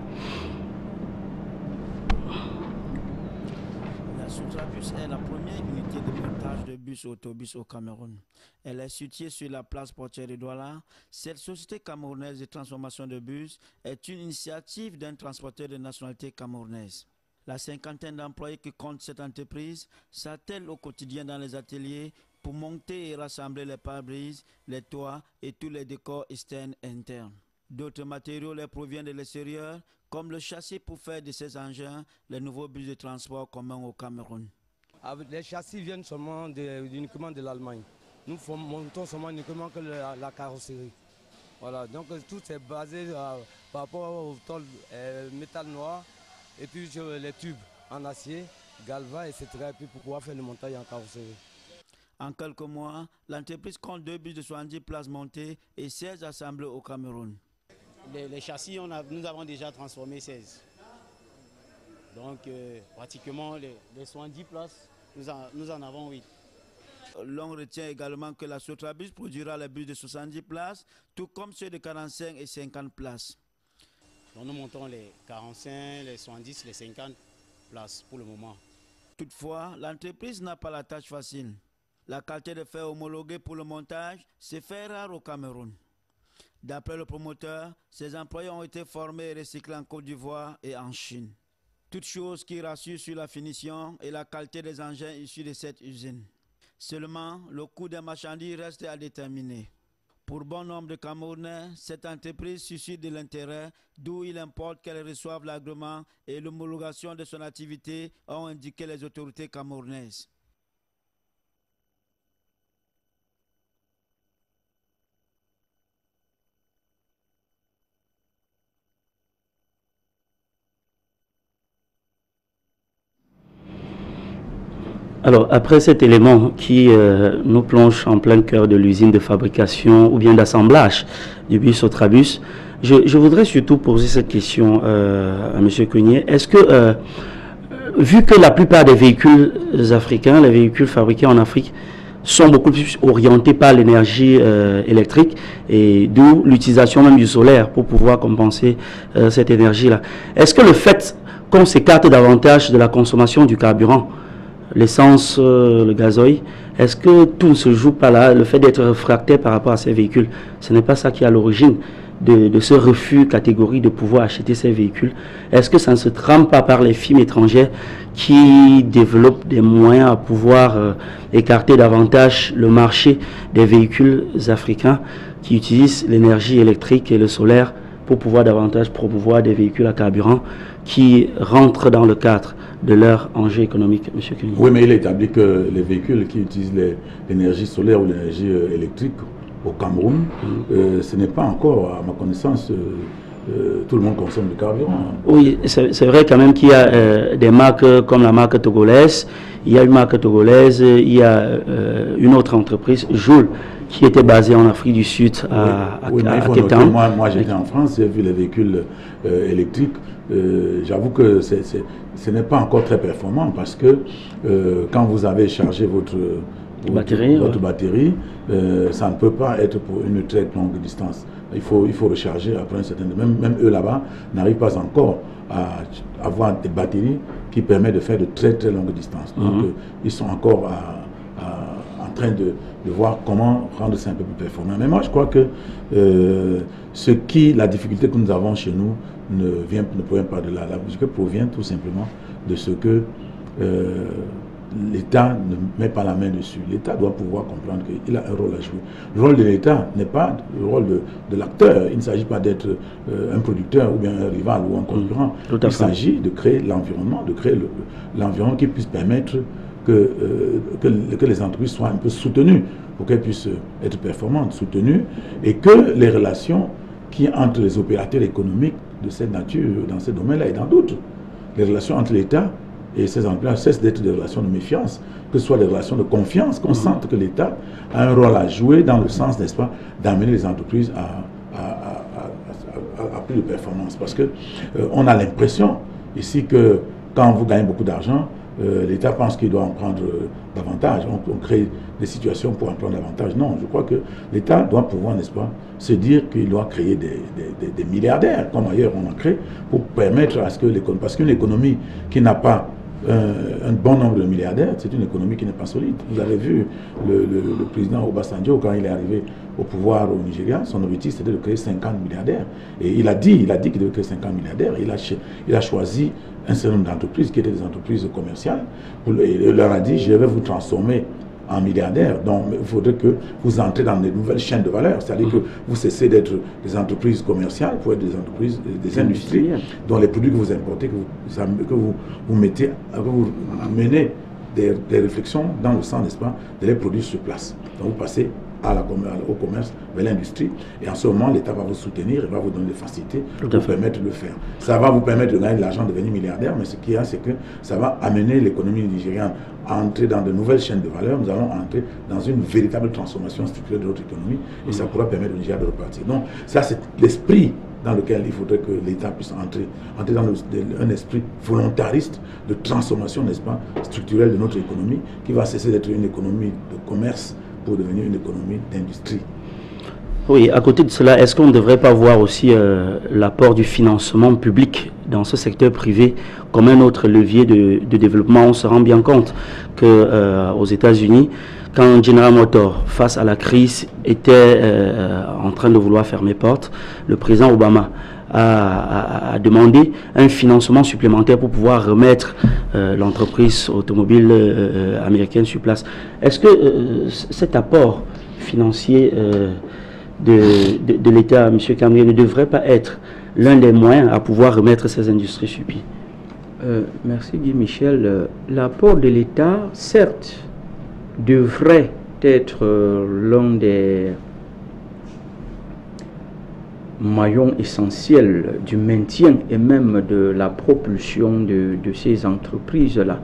La Sotrabus est la première unité de montage de bus et autobus au Cameroun. Elle est située sur la place portière de Douala. Cette société camerounaise de transformation de bus est une initiative d'un transporteur de nationalité camerounaise. La cinquantaine d'employés que compte cette entreprise s'attellent au quotidien dans les ateliers pour monter et rassembler les pare-brises, les toits et tous les décors externes et internes. D'autres matériaux les proviennent de l'extérieur, comme le châssis pour faire de ces engins les nouveaux bus de transport communs au Cameroun.
Les châssis viennent seulement uniquement de l'Allemagne. Nous montons seulement uniquement que la carrosserie. Voilà, donc tout est basé par rapport au tôle métal noir. Et puis les tubes en acier, galva, etc. Et puis pour pouvoir faire le montage en carrosserie.
En quelques mois, l'entreprise compte 2 bus de 70 places montées et 16 assemblés au Cameroun.
Les châssis, nous avons déjà transformé 16. Donc pratiquement les 70 places, nous en avons 8.
L'on retient également que la Sotrabus produira les bus de 70 places, tout comme ceux de 45 et 50 places.
Donc nous montons les 45, les 70, les 50 places pour le moment.
Toutefois, l'entreprise n'a pas la tâche facile. La qualité de fer homologuée pour le montage, c'est fait rare au Cameroun. D'après le promoteur, ses employés ont été formés et recyclés en Côte d'Ivoire et en Chine. Toute chose qui rassure sur la finition et la qualité des engins issus de cette usine. Seulement, le coût des marchandises reste à déterminer. Pour bon nombre de Camerounais, cette entreprise suscite de l'intérêt, d'où il importe qu'elle reçoive l'agrément et l'homologation de son activité, ont indiqué les autorités camerounaises.
Alors, après cet élément qui nous plonge en plein cœur de l'usine de fabrication ou bien d'assemblage du bus Sotrabus, je voudrais surtout poser cette question à M. Kounié. Est-ce que, vu que la plupart des véhicules africains, les véhicules fabriqués en Afrique, sont beaucoup plus orientés par l'énergie électrique et d'où l'utilisation même du solaire pour pouvoir compenser cette énergie-là, est-ce que le fait qu'on s'écarte davantage de la consommation du carburant, l'essence, le gazoil, est-ce que tout ne se joue pas là, le fait d'être réfractaire par rapport à ces véhicules, ce n'est pas ça qui est à l'origine de ce refus catégorique de pouvoir acheter ces véhicules? Est-ce que ça ne se trame pas par les firmes étrangères qui développent des moyens à pouvoir écarter davantage le marché des véhicules africains qui utilisent l'énergie électrique et le solaire pour pouvoir davantage promouvoir des véhicules à carburant qui rentrent dans le cadre de leur enjeu économique, M. Kounié?
Oui, mais il est établi que les véhicules qui utilisent l'énergie solaire ou l'énergie électrique au Cameroun, ce n'est pas encore, à ma connaissance, tout le monde consomme du carburant.
Oui, c'est vrai quand même qu'il y a des marques comme la marque togolaise, il y a une marque togolaise, il y a une autre entreprise, Joule, qui était basée en Afrique du Sud à Cape Town.
Moi j'étais en France, j'ai vu les véhicules électriques. J'avoue que ce n'est pas encore très performant parce que quand vous avez chargé votre batterie, ça ne peut pas être pour une très longue distance. Il faut recharger après un certain temps. Même eux là-bas n'arrivent pas encore à avoir des batteries qui permettent de faire de très très longues distances. Donc ils sont encore en train de voir comment rendre ça un peu plus performant. Mais moi, je crois que la difficulté que nous avons chez nous ne provient pas de là. La difficulté provient tout simplement de ce que l'État ne met pas la main dessus. L'État doit pouvoir comprendre qu'il a un rôle à jouer. Le rôle de l'État n'est pas le rôle de l'acteur. Il ne s'agit pas d'être un producteur ou bien un rival ou un concurrent. Il s'agit de créer l'environnement, l'environnement qui puisse permettre que les entreprises soient un peu soutenues pour qu'elles puissent être performantes, soutenues, et que les relations entre les opérateurs économiques de cette nature, dans ce domaine-là et dans d'autres, les relations entre l'État et ces entreprises cessent d'être des relations de méfiance, que ce soit des relations de confiance, qu'on sente que l'État a un rôle à jouer dans le sens, n'est-ce pas, d'amener les entreprises à plus de performance. Parce que on a l'impression ici que quand vous gagnez beaucoup d'argent, l'État pense qu'il doit en prendre davantage. On crée des situations pour en prendre davantage. Non, je crois que l'État doit pouvoir, n'est-ce pas, se dire qu'il doit créer des milliardaires, comme ailleurs on en crée, pour permettre à ce que l'économie... Parce qu'une économie qui n'a pas un bon nombre de milliardaires, c'est une économie qui n'est pas solide. Vous avez vu le président Obasanjo, quand il est arrivé au pouvoir au Nigeria, son objectif c'était de créer 50 milliardaires. Et il a dit qu'il devait créer 50 milliardaires. Il a choisi un certain nombre d'entreprises qui étaient des entreprises commerciales. Il leur a dit, je vais vous transformer en milliardaires. Donc, il faudrait que vous entrez dans des nouvelles chaînes de valeur. C'est-à-dire que vous cessez d'être des entreprises commerciales pour être des entreprises, des industries, dont les produits que vous importez, que vous menez des réflexions dans le sens, n'est-ce pas, de les produire sur place. Donc, vous passez au commerce, vers l'industrie, et en ce moment, l'État va vous soutenir et va vous donner des facilités pour permettre de le faire. Ça va vous permettre de gagner de l'argent, de devenir milliardaire, mais ce qu'il y a, c'est que ça va amener l'économie nigériane à entrer dans de nouvelles chaînes de valeur. Nous allons entrer dans une véritable transformation structurelle de notre économie, et ça pourra permettre au Nigeria de repartir. Donc, ça, c'est l'esprit dans lequel il faudrait que l'État puisse entrer dans un esprit volontariste de transformation, n'est-ce pas, structurelle de notre économie, qui va cesser d'être une économie de commerce pour devenir une économie d'industrie.
Oui, à côté de cela, est-ce qu'on ne devrait pas voir aussi l'apport du financement public dans ce secteur privé comme un autre levier de développement? On se rend bien compte qu'aux États-Unis, quand General Motors, face à la crise, était en train de vouloir fermer porte, le président Obama a demandé un financement supplémentaire pour pouvoir remettre l'entreprise automobile américaine sur place. Est-ce que cet apport financier de l'État, M. Camrier, ne devrait pas être l'un des moyens à pouvoir remettre ces industries sur pied?
Merci Guy Michel. L'apport de l'État, certes, devrait être l'un des maillon essentiel du maintien et même de la propulsion de ces entreprises-là.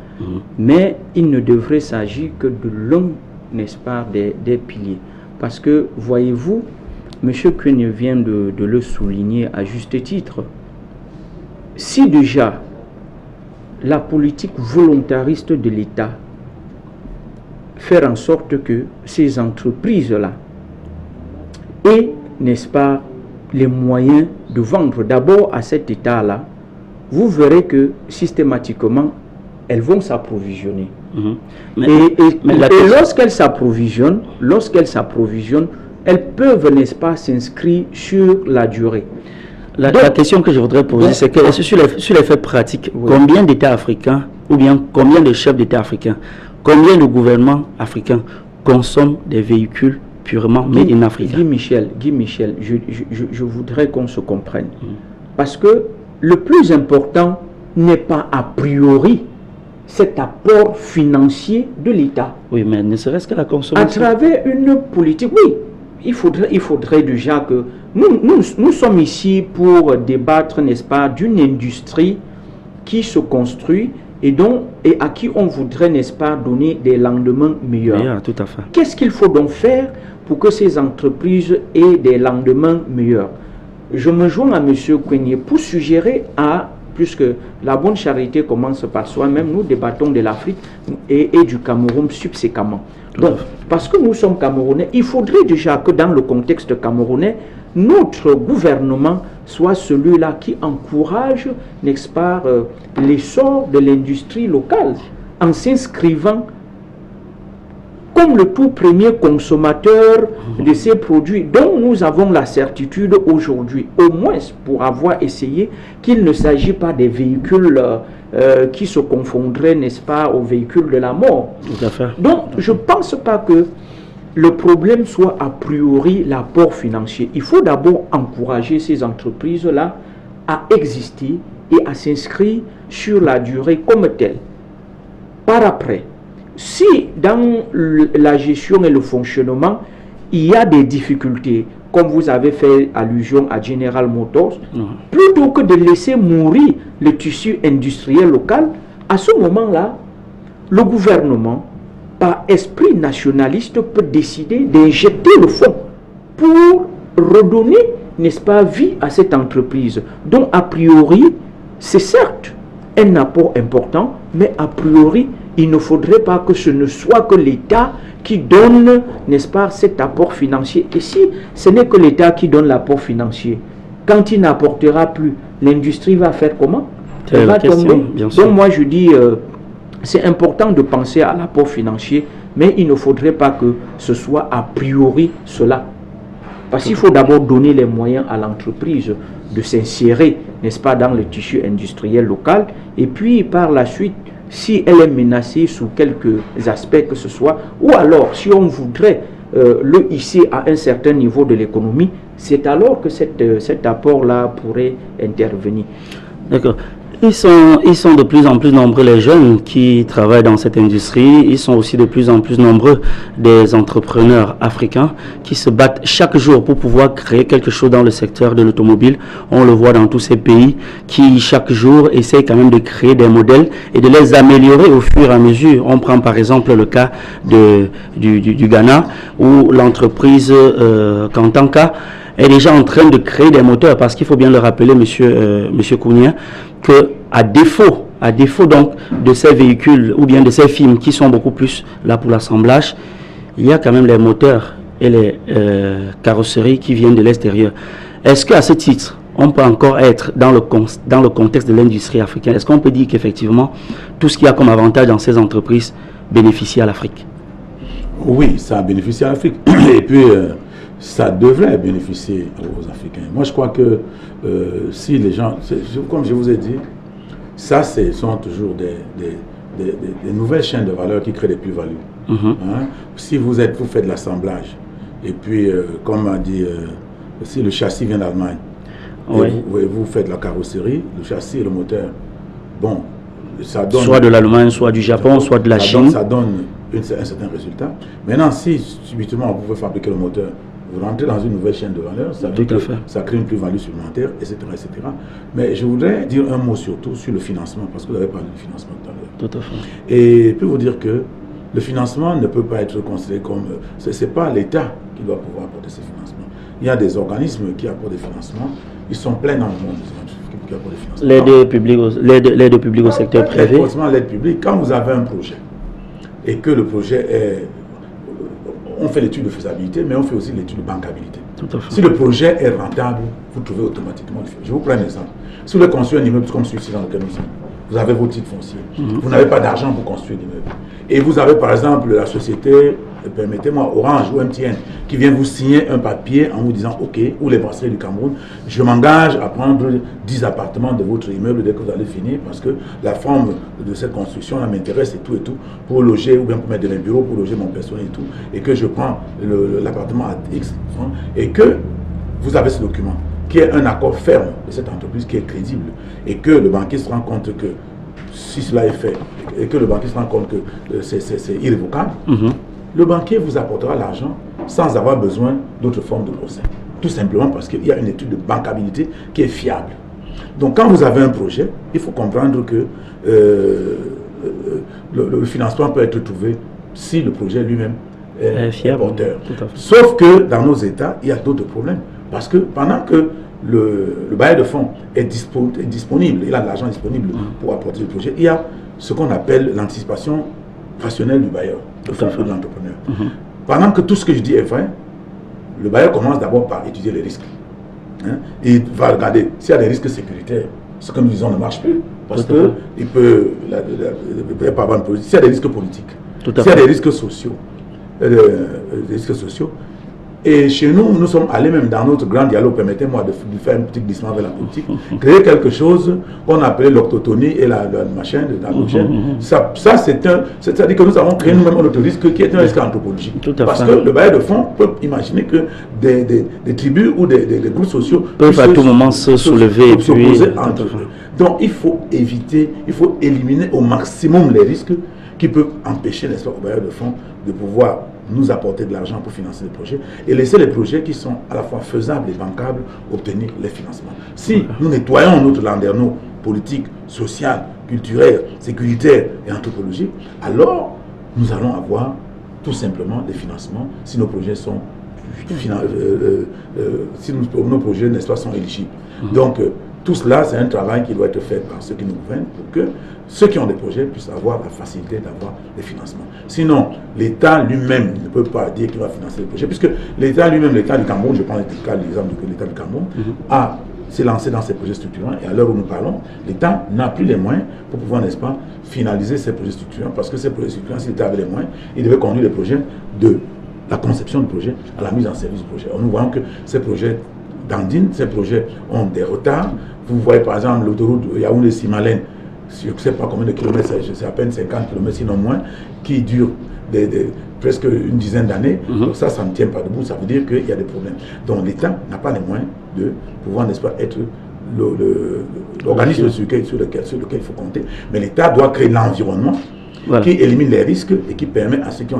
Mais il ne devrait s'agir que de l'un, n'est-ce pas, des piliers. Parce que, voyez-vous, M. Kwenye vient de le souligner à juste titre, si déjà la politique volontariste de l'État fait en sorte que ces entreprises-là aient, n'est-ce pas, les moyens de vendre d'abord à cet État-là, vous verrez que systématiquement, elles vont s'approvisionner. Et lorsqu'elles s'approvisionnent, elles peuvent, n'est-ce pas, s'inscrire sur la durée.
La question que je voudrais poser, c'est que sur les faits pratiques, combien d'États africains, ou bien combien de chefs d'État africains, combien de gouvernements africains consomment des véhicules purement made in Africa?
Guy Michel, je voudrais qu'on se comprenne. Parce que le plus important n'est pas a priori cet apport financier de l'État.
Oui, mais ne serait-ce que la consommation.
À travers une politique, oui, il faudrait déjà que... Nous sommes ici pour débattre, n'est-ce pas, d'une industrie qui se construit et à qui on voudrait, n'est-ce pas, donner des lendemains meilleurs.
Tout à fait.
Qu'est-ce qu'il faut donc faire pour que ces entreprises aient des lendemains meilleurs? Je me joins à M. Kwenye pour suggérer puisque la bonne charité commence par soi-même, nous débattons de l'Afrique et du Cameroun subséquemment. Donc, parce que nous sommes Camerounais, il faudrait déjà que dans le contexte camerounais, notre gouvernement soit celui-là qui encourage, n'est-ce pas, l'essor de l'industrie locale en s'inscrivant
comme le tout premier consommateur de ces produits dont nous avons la certitude aujourd'hui, au moins pour avoir essayé qu'il ne s'agit pas des véhicules qui se confondraient, n'est-ce pas, aux véhicules de la mort.
Tout à fait.
Donc, je ne pense pas que le problème soit a priori l'apport financier. Il faut d'abord encourager ces entreprises-là à exister et à s'inscrire sur la durée comme telle. Par après, si dans la gestion et le fonctionnement, il y a des difficultés, comme vous avez fait allusion à General Motors, plutôt que de laisser mourir le tissu industriel local, à ce moment-là, le gouvernement, par esprit nationaliste, peut décider d'injecter le fonds pour redonner, n'est-ce pas, vie à cette entreprise. Donc, a priori, c'est certes un apport important, mais a priori, il ne faudrait pas que ce ne soit que l'État qui donne, n'est-ce pas, cet apport financier. Et si ce n'est que l'État qui donne l'apport financier, quand il n'apportera plus, l'industrie va faire comment? Elle va tomber. Donc moi je dis, c'est important de penser à l'apport financier, mais il ne faudrait pas que ce soit a priori cela. Parce qu'il faut d'abord donner les moyens à l'entreprise de s'insérer, n'est-ce pas, dans le tissu industriel local, et puis par la suite, si elle est menacée sous quelques aspects que ce soit, ou alors si on voudrait le hisser à un certain niveau de l'économie, c'est alors que cet apport-là pourrait intervenir.
D'accord. Ils sont de plus en plus nombreux les jeunes qui travaillent dans cette industrie. Ils sont aussi de plus en plus nombreux des entrepreneurs africains qui se battent chaque jour pour pouvoir créer quelque chose dans le secteur de l'automobile. On le voit dans tous ces pays qui chaque jour essayent quand même de créer des modèles et de les améliorer au fur et à mesure. On prend par exemple le cas du Ghana où l'entreprise Kantanka est déjà en train de créer des moteurs parce qu'il faut bien le rappeler, monsieur Kounia, que à défaut donc de ces véhicules ou bien de ces films qui sont beaucoup plus là pour l'assemblage, il y a quand même les moteurs et les carrosseries qui viennent de l'extérieur. Est-ce qu'à ce titre, on peut encore être dans le contexte de l'industrie africaine? Est-ce qu'on peut dire qu'effectivement, tout ce qu'il y a comme avantage dans ces entreprises bénéficie à l'Afrique?
Oui, ça bénéficie à l'Afrique. Et puis, ça devrait bénéficier aux Africains. Moi, je crois que si les gens, comme je vous ai dit, ça, ce sont toujours des nouvelles chaînes de valeur qui créent des plus-values. Hein? Si vous faites de l'assemblage, et puis, comme a dit, si le châssis vient d'Allemagne, oui, vous faites la carrosserie, le châssis et le moteur, bon, ça donne... Soit de l'Allemagne, soit du Japon, soit de la Chine. Ça donne un certain résultat. Maintenant, si subitement vous pouvez fabriquer le moteur, vous rentrez dans une nouvelle chaîne de valeur, ça veut dire que ça crée une plus-value supplémentaire, etc., etc. Mais je voudrais dire un mot surtout sur le financement, parce que vous avez parlé du financement tout à l'heure. Tout à fait. Et puis vous dire que le financement ne peut pas être considéré comme... Ce n'est pas l'État qui doit pouvoir apporter ces financements. Il y a des organismes qui apportent des financements. Ils sont pleins dans le monde qui apportent des financements. L'aide publique au secteur privé. L'aide publique, quand vous avez un projet et que le projet est... On fait l'étude de faisabilité, mais on fait aussi l'étude de bancabilité. Tout à fait. Si le projet est rentable, vous trouvez automatiquement le financement. Je vous prends un exemple. Si vous voulez construire un immeuble comme celui-ci dans lequel nous sommes, vous avez vos titres fonciers. Vous n'avez pas d'argent pour construire l'immeuble. Et vous avez par exemple la société, permettez-moi, Orange ou MTN, qui vient vous signer un papier en vous disant, OK, ou les brasseries du Cameroun, je m'engage à prendre 10 appartements de votre immeuble dès que vous allez finir, parce que la forme de cette construction m'intéresse et tout, pour loger, ou bien pour mettre des bureaux, pour loger mon personnel et tout, et que je prends l'appartement à X francs, et que vous avez ce document, qui est un accord ferme de cette entreprise qui est crédible, et que le banquier se rend compte que si cela est fait, et que le banquier se rend compte que c'est irrévocable, le banquier vous apportera l'argent sans avoir besoin d'autres formes de procès. Tout simplement parce qu'il y a une étude de bancabilité qui est fiable. Donc quand vous avez un projet, il faut comprendre que le financement peut être trouvé si le projet lui-même est fiable, porteur. Sauf que dans nos États, il y a d'autres problèmes. Parce que pendant que le bailleur de fonds est disponible, il a de l'argent disponible pour apporter le projet, il y a ce qu'on appelle l'anticipation rationnelle du bailleur, de fonds de l'entrepreneur. Pendant que tout ce que je dis est vrai, le bailleur commence d'abord par étudier les risques. Hein? Il va regarder s'il y a des risques sécuritaires. Ce que nous disons ne marche plus, parce qu'il peut pas avoir une politique. S'il y a des risques politiques, s'il y a des risques sociaux, risques sociaux. Et chez nous, nous sommes allés même dans notre grand dialogue, permettez-moi de faire un petit glissement vers la politique, créer quelque chose qu'on appelait l'octotonie et la machin de la gauchère. Ça c'est-à-dire que nous avons créé nous-mêmes notre risque qui est un risque anthropologique. Parce que le bailleur de fonds peut imaginer que des tribus ou des groupes sociaux
peuvent à tout moment se soulever et
s'opposer entre eux. Donc il faut éviter, il faut éliminer au maximum les risques qui peuvent empêcher les bailleurs de fonds de pouvoir nous apporter de l'argent pour financer les projets et laisser les projets qui sont à la fois faisables et bancables obtenir les financements. Si nous nettoyons notre landerneau politique, social, culturel, sécuritaire et anthropologique, alors nous allons avoir tout simplement des financements si nos projets sont nos projets, n'est-ce pas, sont éligibles. Donc tout cela, c'est un travail qui doit être fait par ceux qui nous gouvernent pour que ceux qui ont des projets puissent avoir la facilité d'avoir des financements. Sinon, l'État lui-même ne peut pas dire qu'il va financer les projets, puisque l'État lui-même, l'État du Cameroun, je prends l'exemple de l'État du Cameroun, s'est lancé dans ces projets structurants, et à l'heure où nous parlons, l'État n'a plus les moyens pour pouvoir, n'est-ce pas, finaliser ces projets structurants, parce que ces projets structurants, si l'État avait les moyens, il devait conduire les projets de la conception du projet à la mise en service du projet. Nous voyons que ces projets d'Andine, ces projets ont des retards. Vous voyez par exemple l'autoroute Yaoundé-Simalène, je ne sais pas combien de kilomètres, c'est à peine 50 km, sinon moins, qui dure presque une dizaine d'années. Donc ça ne tient pas debout, ça veut dire qu'il y a des problèmes. Donc l'État n'a pas les moyens de pouvoir, n'est-ce pas, être l'organisme sur lequel il faut compter. Mais l'État doit créer l'environnement qui élimine les risques et qui permet à ceux qui ont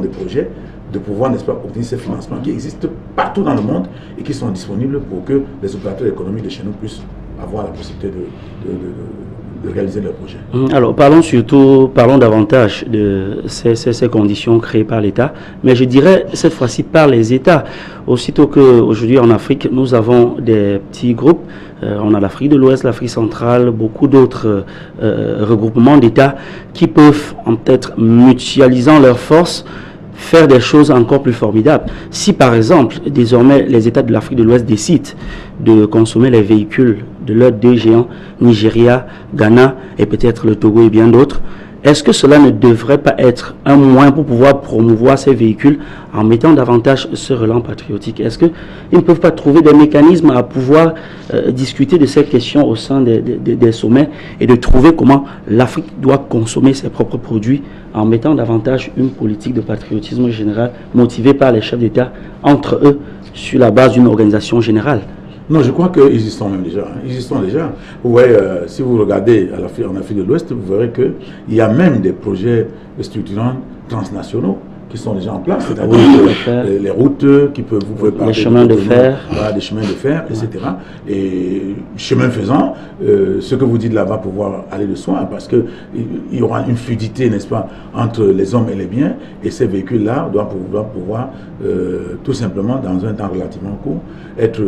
des projets de pouvoir, n'est-ce pas, obtenir ces financements qui existent partout dans le monde et qui sont disponibles pour que les opérateurs économiques de chez nous puissent avoir la possibilité de réaliser leurs projets.
Alors, parlons davantage de ces conditions créées par l'État, mais je dirais cette fois-ci par les États. Aussitôt qu'aujourd'hui en Afrique, nous avons des petits groupes, on a l'Afrique de l'Ouest, l'Afrique centrale, beaucoup d'autres regroupements d'États qui peuvent, en peut-être mutualisant leurs forces, faire des choses encore plus formidables. Si par exemple, désormais, les États de l'Afrique de l'Ouest décident de consommer les véhicules de leurs deux géants, Nigeria, Ghana et peut-être le Togo et bien d'autres, est-ce que cela ne devrait pas être un moyen pour pouvoir promouvoir ces véhicules en mettant davantage ce relent patriotique? Est-ce qu'ils ne peuvent pas trouver des mécanismes à pouvoir discuter de ces questions au sein des sommets et de trouver comment l'Afrique doit consommer ses propres produits en mettant davantage une politique de patriotisme général motivée par les chefs d'État entre eux sur la base d'une organisation générale?
Non, je crois qu'ils y sont même déjà. Ils y sont déjà. Vous voyez, si vous regardez en Afrique de l'Ouest, vous verrez qu'il y a même des projets structurants transnationaux qui sont déjà en place, c'est-à-dire les routes vous pouvez parler,
les chemins de fer,
voilà, des chemins de fer, etc. Et chemin faisant, ce que vous dites là va pouvoir aller de soi, parce que il y aura une fluidité, n'est-ce pas, entre les hommes et les biens, et ces véhicules-là doivent pouvoir tout simplement, dans un temps relativement court, être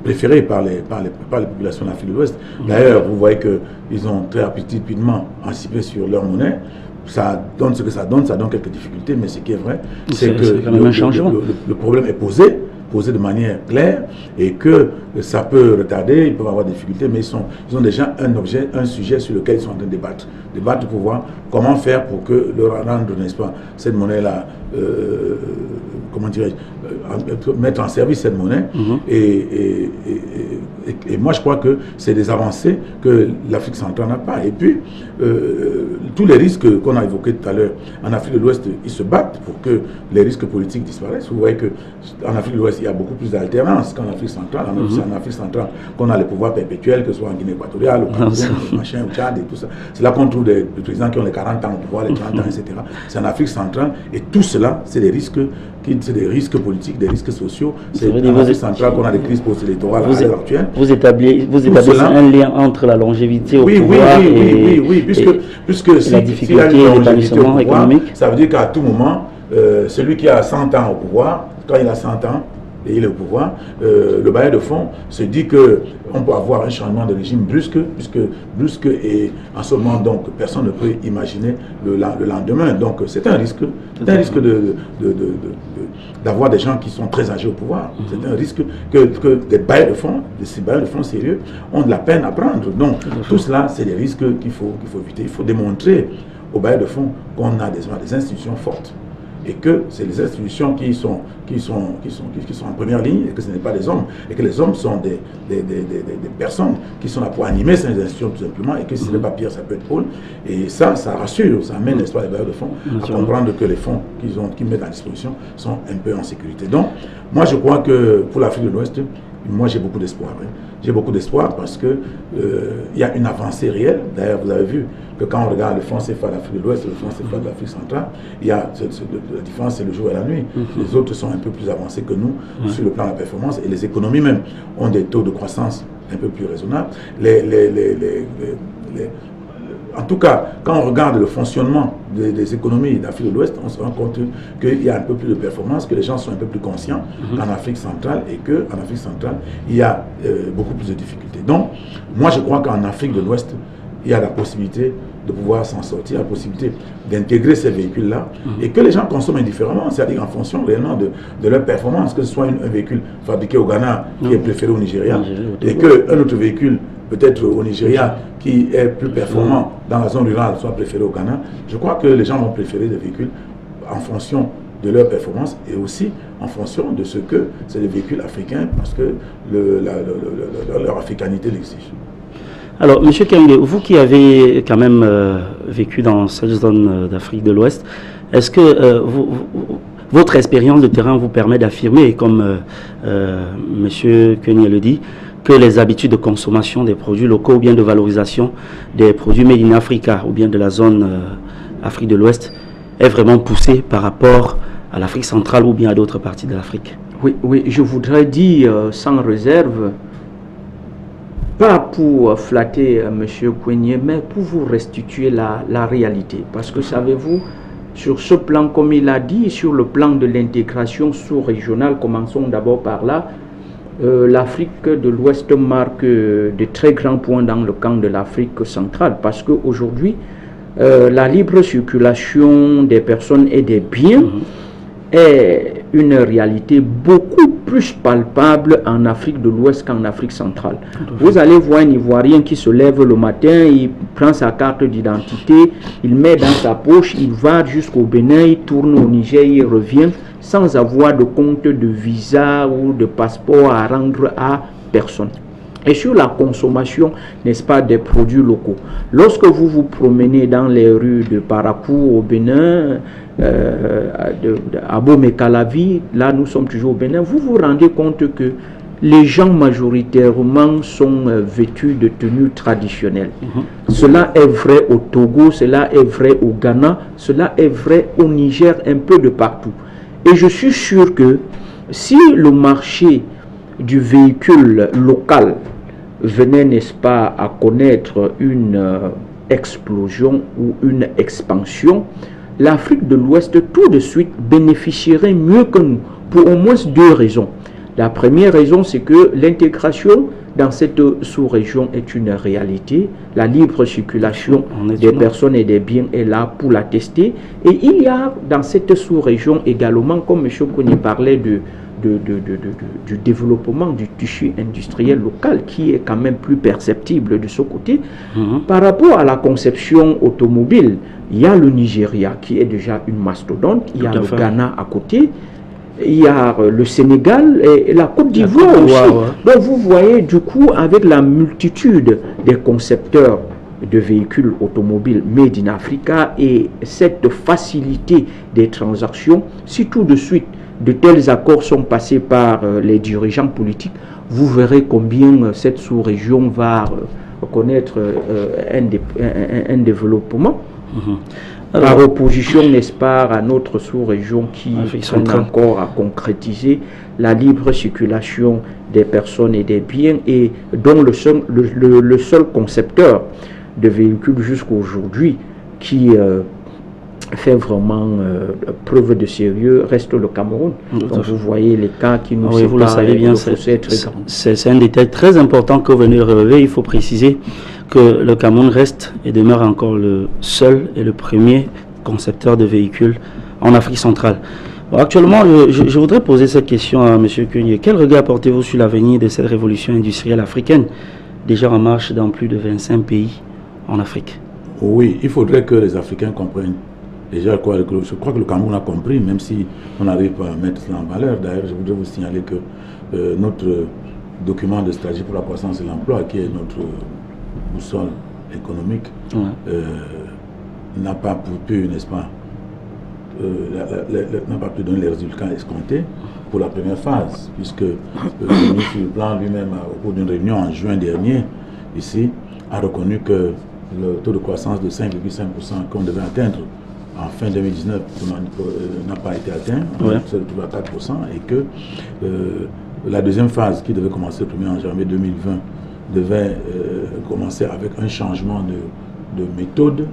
préférés par les populations de l'Afrique de l'Ouest. D'ailleurs, vous voyez qu'ils ont très rapidement anticipé sur leur monnaie. Ça donne ce que ça donne quelques difficultés, mais ce qui est vrai, c'est que le problème est posé de manière claire et que ça peut retarder, ils peuvent avoir des difficultés, mais ils ont déjà un sujet sur lequel ils sont en train de débattre pour voir comment faire pour que leur rendre, n'est-ce pas, cette monnaie-là, comment dirais-je, mettre en service cette monnaie. Et moi, je crois que c'est des avancées que l'Afrique centrale n'a pas. Et puis, tous les risques qu'on a évoqués tout à l'heure, en Afrique de l'Ouest, ils se battent pour que les risques politiques disparaissent. Vous voyez qu'en Afrique de l'Ouest, il y a beaucoup plus d'alternance qu'en Afrique centrale. C'est en Afrique centrale qu'on a les pouvoirs perpétuels, que ce soit en Guinée équatoriale, au Cameroun, au machin, au Tchad et tout ça. C'est là qu'on trouve des présidents qui ont les 40 ans au pouvoir, les 30 ans, etc. C'est en Afrique centrale. Et tout cela, c'est des risques politiques, des risques sociaux. C'est en Afrique centrale qu'on a des crises post-électorales à l'heure actuelle.
Vous établissez un lien entre la longévité au pouvoir et la difficulté et l'épanouissement économique.
Ça veut dire qu'à tout moment, celui qui a 100 ans au pouvoir, quand il a 100 ans et il est au pouvoir, le bailleur de fonds se dit qu'on peut avoir un changement de régime brusque et en ce moment, donc, personne ne peut imaginer le lendemain. Donc c'est un risque, d'avoir des gens qui sont très âgés au pouvoir. C'est un risque que des bailleurs de fonds, ces bailleurs de fonds sérieux, ont de la peine à prendre. Donc tout cela, c'est des risques qu'il faut éviter. Il faut démontrer aux bailleurs de fonds qu'on a des institutions fortes. Et que c'est les institutions qui sont en première ligne, et que ce n'est pas des hommes, et que les hommes sont des personnes qui sont là pour animer ces institutions tout simplement, et que si ce n'est pas Pierre, ça peut être Paul. Et ça rassure, ça amène l'espoir des bailleurs de fonds à comprendre que les fonds qu'ils mettent à disposition sont un peu en sécurité. Donc, moi je crois que pour l'Afrique de l'Ouest, moi j'ai beaucoup d'espoir. J'ai beaucoup d'espoir parce que y a une avancée réelle. D'ailleurs, vous avez vu que quand on regarde le franc CFA de l'Afrique de l'Ouest et le franc CFA de l'Afrique centrale, il y a la différence, c'est le jour et la nuit. Les autres sont un peu plus avancés que nous sur le plan de la performance, et les économies même ont des taux de croissance un peu plus raisonnables. En tout cas, quand on regarde le fonctionnement des économies d'Afrique de l'Ouest, on se rend compte qu'il y a un peu plus de performance, que les gens sont un peu plus conscients qu'en Afrique centrale, et qu'en Afrique centrale, il y a beaucoup plus de difficultés. Donc, moi je crois qu'en Afrique de l'Ouest, il y a la possibilité de pouvoir s'en sortir, la possibilité d'intégrer ces véhicules-là, et que les gens consomment indifféremment, c'est-à-dire en fonction réellement de leur performance, que ce soit un véhicule fabriqué au Ghana qui est préféré au Nigeria, et qu'un autre véhicule peut-être au Nigeria qui est plus performant dans la zone rurale soit préféré au Ghana. Je crois que les gens vont préférer des véhicules en fonction de leur performance, et aussi en fonction de ce que c'est des véhicules africains, parce que leur africanité l'exige.
Alors, M. Kenge, vous qui avez quand même vécu dans cette zone d'Afrique de l'Ouest, est-ce que votre expérience de terrain vous permet d'affirmer, comme M. Kenge le dit, que les habitudes de consommation des produits locaux ou bien de valorisation des produits made in Africa ou bien de la zone Afrique de l'Ouest est vraiment poussée par rapport à l'Afrique centrale ou bien à d'autres parties de l'Afrique?
Oui, je voudrais dire sans réserve, pas pour flatter M. Kouigné, mais pour vous restituer la réalité. Parce que savez-vous, sur ce plan, comme il a dit, sur le plan de l'intégration sous-régionale, commençons d'abord par là, l'Afrique de l'Ouest marque de très grands points dans le camp de l'Afrique centrale, parce qu'aujourd'hui, la libre circulation des personnes et des biens est une réalité beaucoup plus palpable en Afrique de l'Ouest qu'en Afrique centrale. Vous allez voir un Ivoirien qui se lève le matin, il prend sa carte d'identité, il met dans sa poche, il va jusqu'au Bénin, il tourne au Niger, il revient sans avoir de compte de visa ou de passeport à rendre à personne. Et sur la consommation, n'est-ce pas, des produits locaux. Lorsque vous vous promenez dans les rues de Parakou au Bénin, à Bomé-Calavi, là nous sommes toujours au Bénin, vous vous rendez compte que les gens majoritairement sont vêtus de tenues traditionnelles. Cela est vrai au Togo, cela est vrai au Ghana, cela est vrai au Niger, un peu de partout. Et je suis sûr que si le marché du véhicule local venait, n'est-ce pas, à connaître une explosion ou une expansion, l'Afrique de l'Ouest tout de suite bénéficierait mieux que nous, pour au moins deux raisons. La première raison, c'est que l'intégration dans cette sous-région est une réalité. La libre circulation des personnes et des biens est là pour l'attester. Et il y a dans cette sous-région également, comme M. Kouigné parlait du développement du tissu industriel local qui est quand même plus perceptible de ce côté. Par rapport à la conception automobile, il y a le Nigeria qui est déjà une mastodonte, il y a le Ghana à côté, il y a le Sénégal et la Côte d'Ivoire aussi. Donc vous voyez du coup avec la multitude des concepteurs de véhicules automobiles made in Africa et cette facilité des transactions, si tout de suite de tels accords sont passés par les dirigeants politiques, vous verrez combien cette sous-région va connaître un développement. Par opposition, n'est-ce pas, à notre sous-région qui est encore à concrétiser la libre circulation des personnes et des biens et dont le seul concepteur de véhicules jusqu'à aujourd'hui qui fait vraiment preuve de sérieux reste le Cameroun. Donc vous voyez les cas qui nous séparent.
Vous le savez bien, c'est un détail très important que vous venez de relever. Il faut préciser que le Cameroun reste et demeure encore le seul et le premier concepteur de véhicules en Afrique centrale. Bon, actuellement, je voudrais poser cette question à M. Kouigné. Quel regard portez-vous sur l'avenir de cette révolution industrielle africaine, déjà en marche dans plus de 25 pays en Afrique?
Oui, il faudrait que les Africains comprennent. Déjà, je crois que le Cameroun a compris, même si on n'arrive pas à mettre cela en valeur. D'ailleurs, je voudrais vous signaler que notre document de stratégie pour la croissance et l'emploi, qui est notre boussole économique, n'a pas pu, n'est-ce pas, n'a pas pu donner les résultats escomptés pour la première phase, puisque le ministre du Plan lui-même, au cours d'une réunion en juin dernier, ici, a reconnu que le taux de croissance de 5,5% qu'on devait atteindre en fin 2019 n'a pas été atteint, on s'est retrouvé à 4%, et que la deuxième phase, qui devait commencer le 1er janvier 2020, devait commencer avec un changement de méthode,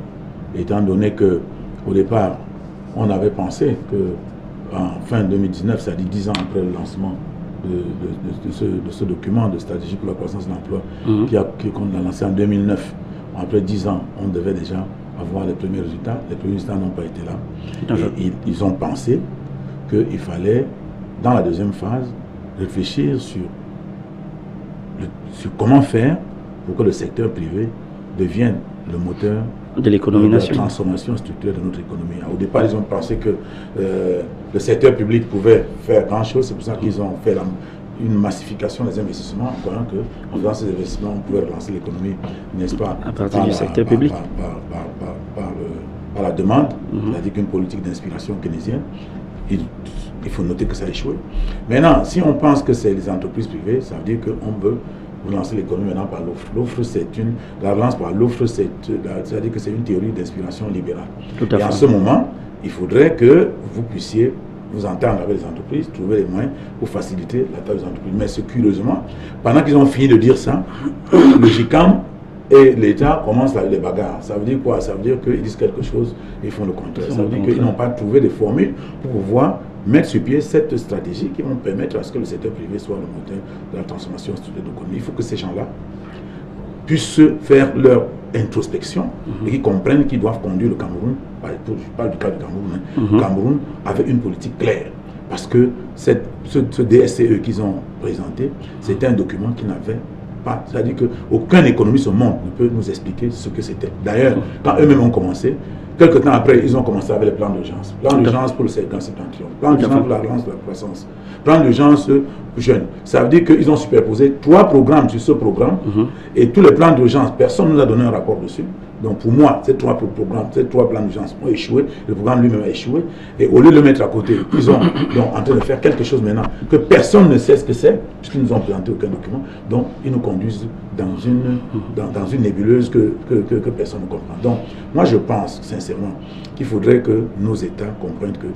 étant donné qu'au départ, on avait pensé qu'en fin 2019, c'est-à-dire 10 ans après le lancement de ce document de stratégie pour la croissance et l'emploi, qu'on a lancé en 2009, après 10 ans, on devait déjà avoir les premiers résultats. Les premiers résultats n'ont pas été là. Et ils ont pensé qu'il fallait, dans la deuxième phase, réfléchir sur comment faire pour que le secteur privé devienne le moteur
de l'économie nationale,
la transformation structurelle de notre économie. Au départ, ils ont pensé que le secteur public pouvait faire grand-chose. C'est pour ça qu'ils ont fait une massification des investissements, en croyant qu'en faisant ces investissements, on pouvait relancer l'économie, n'est-ce pas,
à partir du secteur public,
par la demande, c'est-à-dire qu'une politique d'inspiration keynésienne. Il faut noter que ça a échoué. Maintenant, si on pense que c'est les entreprises privées, ça veut dire qu'on veut relancer l'économie maintenant par l'offre. L'offre, la relance par l'offre, c'est-à-dire que c'est une théorie d'inspiration libérale. Et en ce moment, il faudrait que vous puissiez vous entendre avec les entreprises, trouver les moyens pour faciliter la tâche des entreprises. Mais c'est curieusement, pendant qu'ils ont fini de dire ça, le GICAM et l'État commencent les bagarres. Ça veut dire quoi? Ça veut dire qu'ils disent quelque chose et ils font le contraire. Ça veut dire qu'ils n'ont pas trouvé des formules pour pouvoir mettre sur pied cette stratégie qui vont permettre à ce que le secteur privé soit le moteur de la transformation structurelle de l'économie. Il faut que ces gens-là puissent faire leur introspection et qu'ils comprennent qu'ils doivent conduire le Cameroun, je parle du cas du Cameroun, le Cameroun avec une politique claire. Parce que ce DSCE qu'ils ont présenté, c'était un document qui n'avait pas, c'est-à-dire qu'aucun économiste au monde ne peut nous expliquer ce que c'était. D'ailleurs, quand eux-mêmes ont commencé, quelques temps après, ils ont commencé avec les plans d'urgence. Plan d'urgence pour le secteur septentrion, plan d'urgence pour la relance de la croissance, plan d'urgence jeune. Ça veut dire qu'ils ont superposé 3 programmes sur ce programme et tous les plans d'urgence, personne ne nous a donné un rapport dessus. Donc pour moi, ces 3 programmes, ces 3 plans d'urgence ont échoué, le programme lui-même a échoué, et au lieu de le mettre à côté, ils sont en train de faire quelque chose maintenant que personne ne sait ce que c'est, puisqu'ils ne nous ont présenté aucun document, donc ils nous conduisent dans une nébuleuse que personne ne comprend. Donc moi je pense sincèrement qu'il faudrait que nos États comprennent que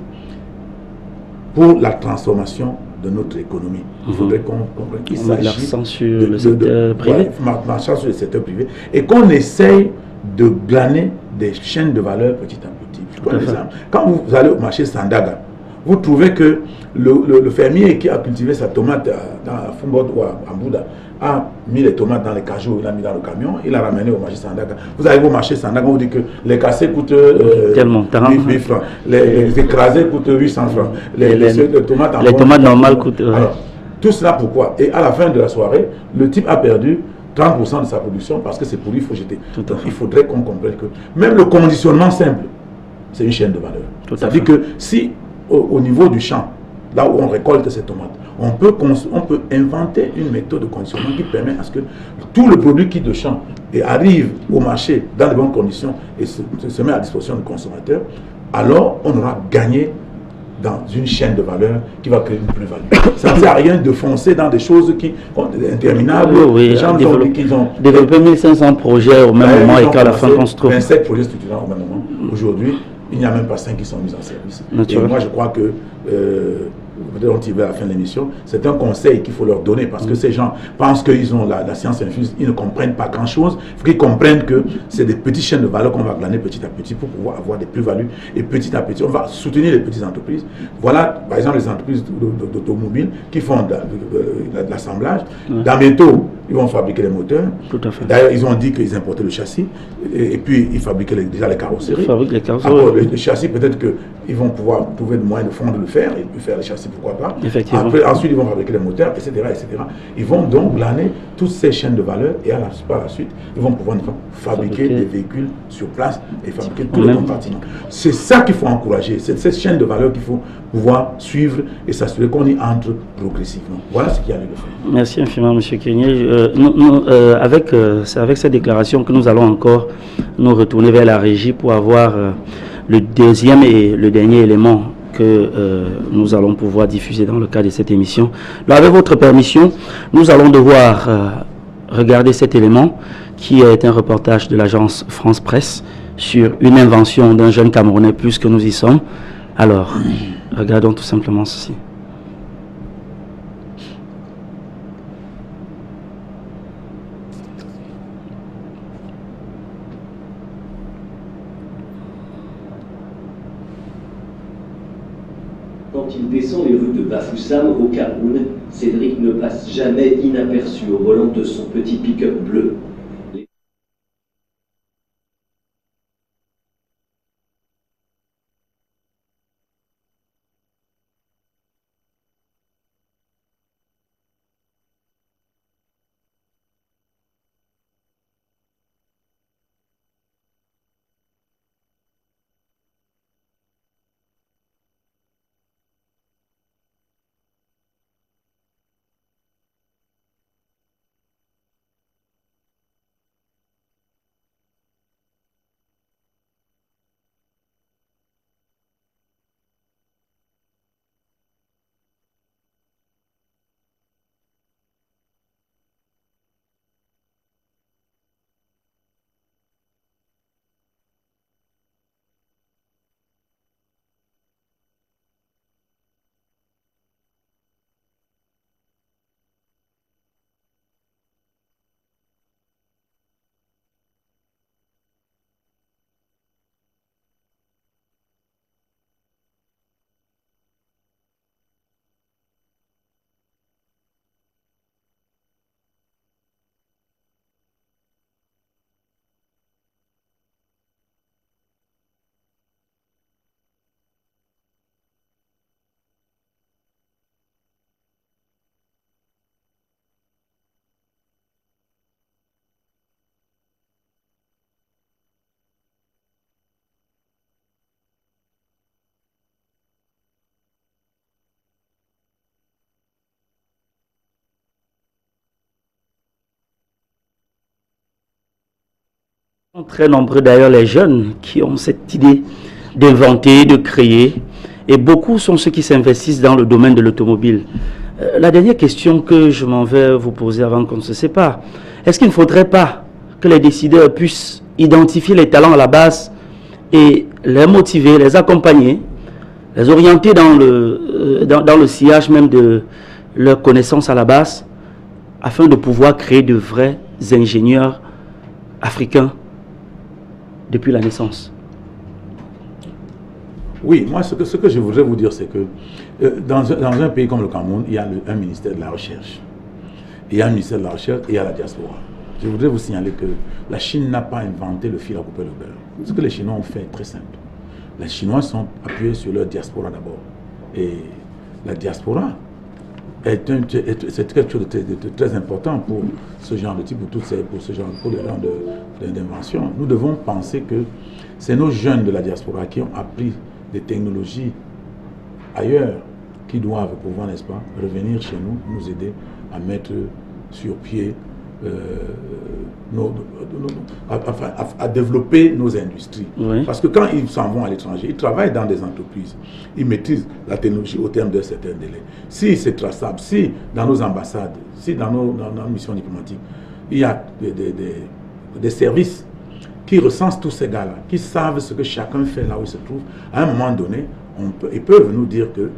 pour la transformation de notre économie, il faudrait qu'on comprenne qu'il s'agit
sur le secteur privé,
marchant sur le secteur privé, et qu'on essaye de glaner des chaînes de valeur petit à petit. Par exemple, quand vous allez au marché Sandaga, vous trouvez que le fermier qui a cultivé sa tomate à Fumbod ou à Bouda a mis les tomates dans les cajots, il a mis dans le camion, il a ramené au marché Sandaga. Vous arrivez au marché Sandaga, on vous dit que les cassés coûtent 8 francs, les écrasés coûtent 800 francs, les
tomates normales coûtent...
Alors, tout cela pourquoi? Et à la fin de la soirée, le type a perdu 30% de sa production parce que c'est pour lui, il faut jeter. Donc il faudrait qu'on comprenne que même le conditionnement simple, c'est une chaîne de valeur. C'est-à-dire que si au niveau du champ, là où on récolte ces tomates, on peut inventer une méthode de conditionnement qui permet à ce que tout le produit quitte le champ et arrive au marché dans de bonnes conditions et se met à disposition du consommateur, alors on aura gagné dans une chaîne de valeur qui va créer une plus-value. Ça ne sert à rien de foncer dans des choses qui sont interminables.
Les gens ont développé 1500 projets au même moment et qu'à la fin on se trouve
27 projets structurants au même moment. Aujourd'hui, il n'y a même pas 5 qui sont mis en service. Et moi, je crois que peut-être on y va à la fin de l'émission, c'est un conseil qu'il faut leur donner parce que ces gens pensent qu'ils ont la science infuse, ils ne comprennent pas grand-chose. Il faut qu'ils comprennent que c'est des petites chaînes de valeur qu'on va glaner petit à petit pour pouvoir avoir des plus-values. Et petit à petit, on va soutenir les petites entreprises. Voilà, par exemple, les entreprises d'automobiles qui font de l'assemblage. Dans bientôt, ils vont fabriquer les moteurs.
Tout à fait.
D'ailleurs, ils ont dit qu'ils importaient le châssis, et puis ils fabriquaient déjà les carrosseries.
Ils fabriquent les carrosseries.
Alors, le châssis, peut-être qu'ils vont pouvoir trouver le moyen de fondre le fer, et puis faire les châssis, pourquoi pas.
Effectivement.
Après, ensuite, ils vont fabriquer les moteurs, etc., etc. Ils vont donc glaner toutes ces chaînes de valeur, et par la suite, ils vont pouvoir fabriquer des véhicules sur place et fabriquer tous les compartiments. C'est ça qu'il faut encourager, c'est cette chaîne de valeur qu'il faut pouvoir suivre et s'assurer qu'on y entre progressivement. Voilà ce qu'il y a lieu de faire.
Merci infiniment, M. Kenyé. C'est avec cette déclaration que nous allons encore nous retourner vers la régie pour avoir le deuxième et le dernier élément que nous allons pouvoir diffuser dans le cadre de cette émission. Là, avec votre permission, nous allons devoir regarder cet élément qui est un reportage de l'agence France Presse sur une invention d'un jeune Camerounais plus que nous y sommes. Alors, regardons tout simplement ceci.
Quand il descend les rues de Bafoussam au Cameroun, Cédric ne passe jamais inaperçu au volant de son petit pick-up bleu.
Très nombreux d'ailleurs les jeunes qui ont cette idée d'inventer, de créer, et beaucoup sont ceux qui s'investissent dans le domaine de l'automobile. La dernière question que je m'en vais vous poser avant qu'on ne se sépare, est-ce qu'il ne faudrait pas que les décideurs puissent identifier les talents à la base et les motiver, les accompagner, les orienter dans le sillage même de leurs connaissances à la base, afin de pouvoir créer de vrais ingénieurs africains depuis la naissance?
Oui, moi ce que je voudrais vous dire, c'est que dans un pays comme le Cameroun, il y a un ministère de la Recherche. Il y a un ministère de la Recherche et il y a la diaspora. Je voudrais vous signaler que la Chine n'a pas inventé le fil à couper le beurre. Ce que les Chinois ont fait est très simple. Les Chinois sont appuyés sur leur diaspora d'abord. Et la diaspora c'est quelque chose de très important pour ce genre de type, pour ce genre d'invention. Nous devons penser que c'est nos jeunes de la diaspora qui ont appris des technologies ailleurs, qui doivent pouvoir, n'est-ce pas, revenir chez nous, nous aider à mettre sur pied, à développer nos industries.
Oui.
Parce que quand ils s'en vont à l'étranger, ils travaillent dans des entreprises, ils maîtrisent la technologie au terme d'un certain délai. Si c'est traçable, si dans nos ambassades, si dans nos missions diplomatiques, il y a des services qui recensent tous ces gars-là, qui savent ce que chacun fait là où il se trouve, à un moment donné, ils peuvent nous dire que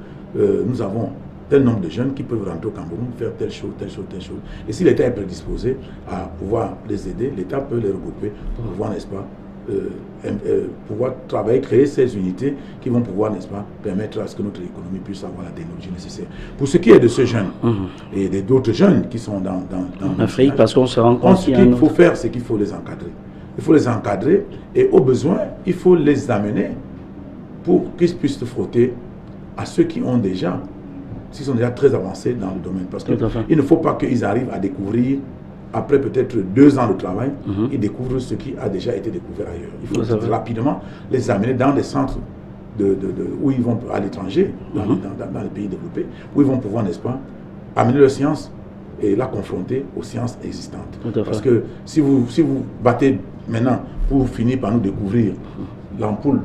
nous avons tel nombre de jeunes qui peuvent rentrer au Cameroun, faire telle chose, telle chose, telle chose. Et si l'État est prédisposé à pouvoir les aider, l'État peut les regrouper pour pouvoir, n'est-ce pas, pouvoir travailler, créer ces unités qui vont pouvoir, n'est-ce pas, permettre à ce que notre économie puisse avoir la technologie nécessaire. Pour ce qui est de ce jeune et d'autres jeunes qui sont dans
l'Afrique, parce qu'on se rend compte
ce qu'il faut faire, c'est qu'il faut les encadrer. Il faut les encadrer et au besoin, il faut les amener pour qu'ils puissent se frotter à ceux qui ont déjà, s'ils sont déjà très avancés dans le domaine. Parce qu'il ne faut pas qu'ils arrivent à découvrir, après peut-être 2 ans de travail, ils découvrent ce qui a déjà été découvert ailleurs. Il faut rapidement les amener dans des centres où ils vont à l'étranger, dans les pays développés, où ils vont pouvoir, n'est-ce pas, amener leur science et la confronter aux sciences existantes. Parce que si vous battez maintenant pour finir par nous découvrir l'ampoule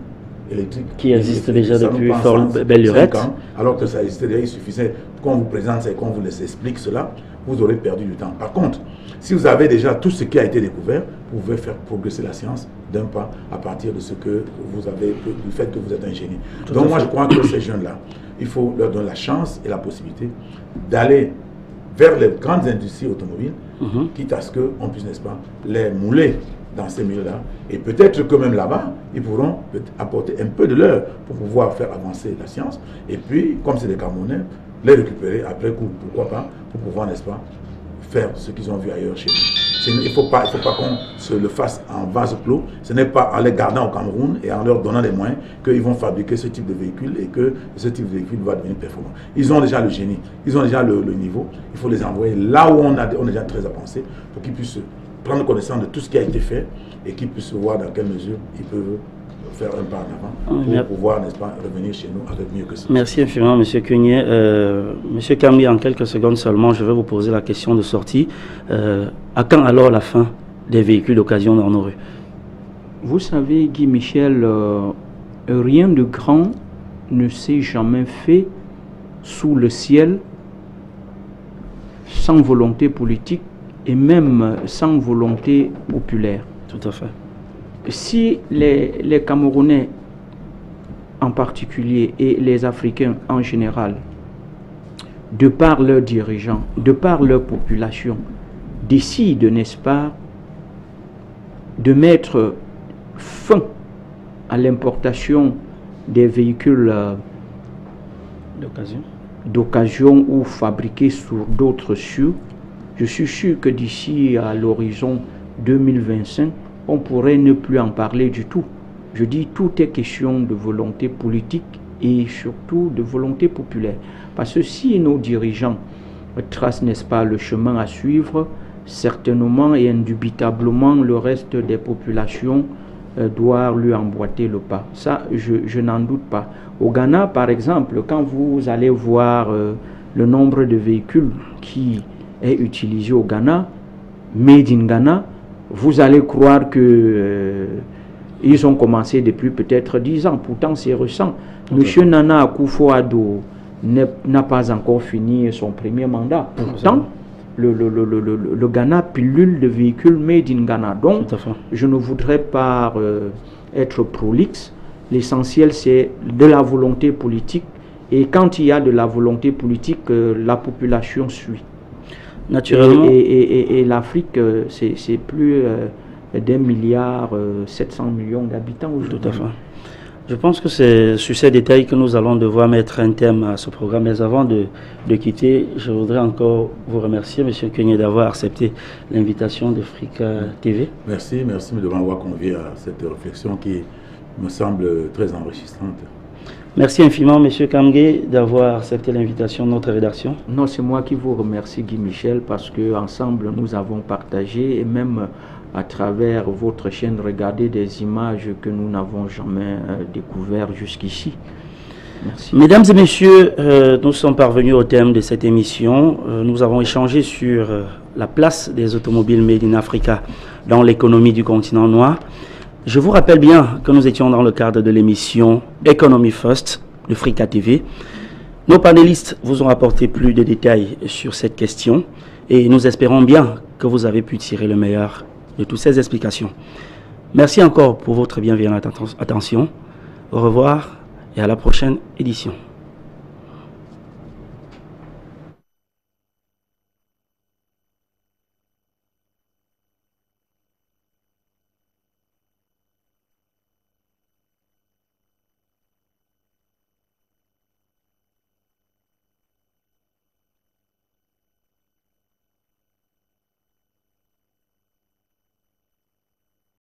électrique
qui existe déjà depuis fort belle lurette,
alors que ça existait déjà, il suffisait qu'on vous présente ça et qu'on vous laisse expliquer cela, vous aurez perdu du temps. Par contre, si vous avez déjà tout ce qui a été découvert, vous pouvez faire progresser la science d'un pas à partir de ce que vous avez, du fait que vous êtes ingénieur. Donc moi je crois que ces jeunes-là, il faut leur donner la chance et la possibilité d'aller vers les grandes industries automobiles, quitte à ce qu'on puisse, n'est-ce pas, les mouler dans ces milieux-là. Et peut-être que même là-bas, ils pourront apporter un peu de leur pour pouvoir faire avancer la science. Et puis, comme c'est des Camerounais, les récupérer après coup, pourquoi pas, pour pouvoir, n'est-ce pas, faire ce qu'ils ont vu ailleurs chez nous. Il ne faut pas qu'on se le fasse en vase clos. Ce n'est pas en les gardant au Cameroun et en leur donnant les moyens qu'ils vont fabriquer ce type de véhicule et que ce type de véhicule va devenir performant. Ils ont déjà le génie, ils ont déjà le niveau. Il faut les envoyer là où on est déjà très avancé pour qu'ils puissent prendre connaissance de tout ce qui a été fait et qu'ils puissent voir dans quelle mesure ils peuvent faire un pas en avant pour pouvoir, n'est-ce pas, revenir chez nous avec mieux que ça.
Merci infiniment, M. Cugnet. M. Kambi, en quelques secondes seulement, je vais vous poser la question de sortie. À quand alors la fin des véhicules d'occasion dans nos rues?
Vous savez, Guy Michel, rien de grand ne s'est jamais fait sous le ciel sans volonté politique et même sans volonté populaire.
Tout à fait.
Si les Camerounais en particulier et les Africains en général, de par leurs dirigeants, de par leur population, décident, n'est-ce pas, de mettre fin à l'importation des véhicules d'occasion ou fabriqués sur d'autres cieux, je suis sûr que d'ici à l'horizon 2025, on pourrait ne plus en parler du tout. Je dis, tout est question de volonté politique et surtout de volonté populaire. Parce que si nos dirigeants tracent, n'est-ce pas, le chemin à suivre, certainement et indubitablement, le reste des populations doit lui emboîter le pas. Ça, je n'en doute pas. Au Ghana, par exemple, quand vous allez voir le nombre de véhicules qui est utilisé au Ghana, made in Ghana, vous allez croire que ils ont commencé depuis peut-être 10 ans. Pourtant, c'est récent. Monsieur Nana Akufo-Addo n'a pas encore fini son premier mandat. Pourtant, le Ghana pilule de véhicules made in Ghana. Donc, je ne voudrais pas être prolixe. L'essentiel, c'est de la volonté politique. Et quand il y a de la volonté politique, la population suit.
Naturellement.
Et l'Afrique, c'est plus d'1,7 milliard d'habitants aujourd'hui.
Tout à fait. Je pense que c'est sur ces détails que nous allons devoir mettre un terme à ce programme. Mais avant de quitter, je voudrais encore vous remercier, M. Cugnet, d'avoir accepté l'invitation de Africa TV.
Merci de m'avoir convié à cette réflexion qui me semble très enrichissante.
Merci infiniment, M. Kambi, d'avoir accepté l'invitation de notre rédaction.
Non, c'est moi qui vous remercie, Guy Michel, parce qu'ensemble, nous avons partagé et même à travers votre chaîne, regardé des images que nous n'avons jamais découvertes jusqu'ici. Merci.
Mesdames et messieurs, nous sommes parvenus au terme de cette émission. Nous avons échangé sur la place des automobiles Made in Africa dans l'économie du continent noir. Je vous rappelle bien que nous étions dans le cadre de l'émission Economy First de Africa TV. Nos panélistes vous ont apporté plus de détails sur cette question et nous espérons bien que vous avez pu tirer le meilleur de toutes ces explications. Merci encore pour votre bienveillante attention. Au revoir et à la prochaine édition.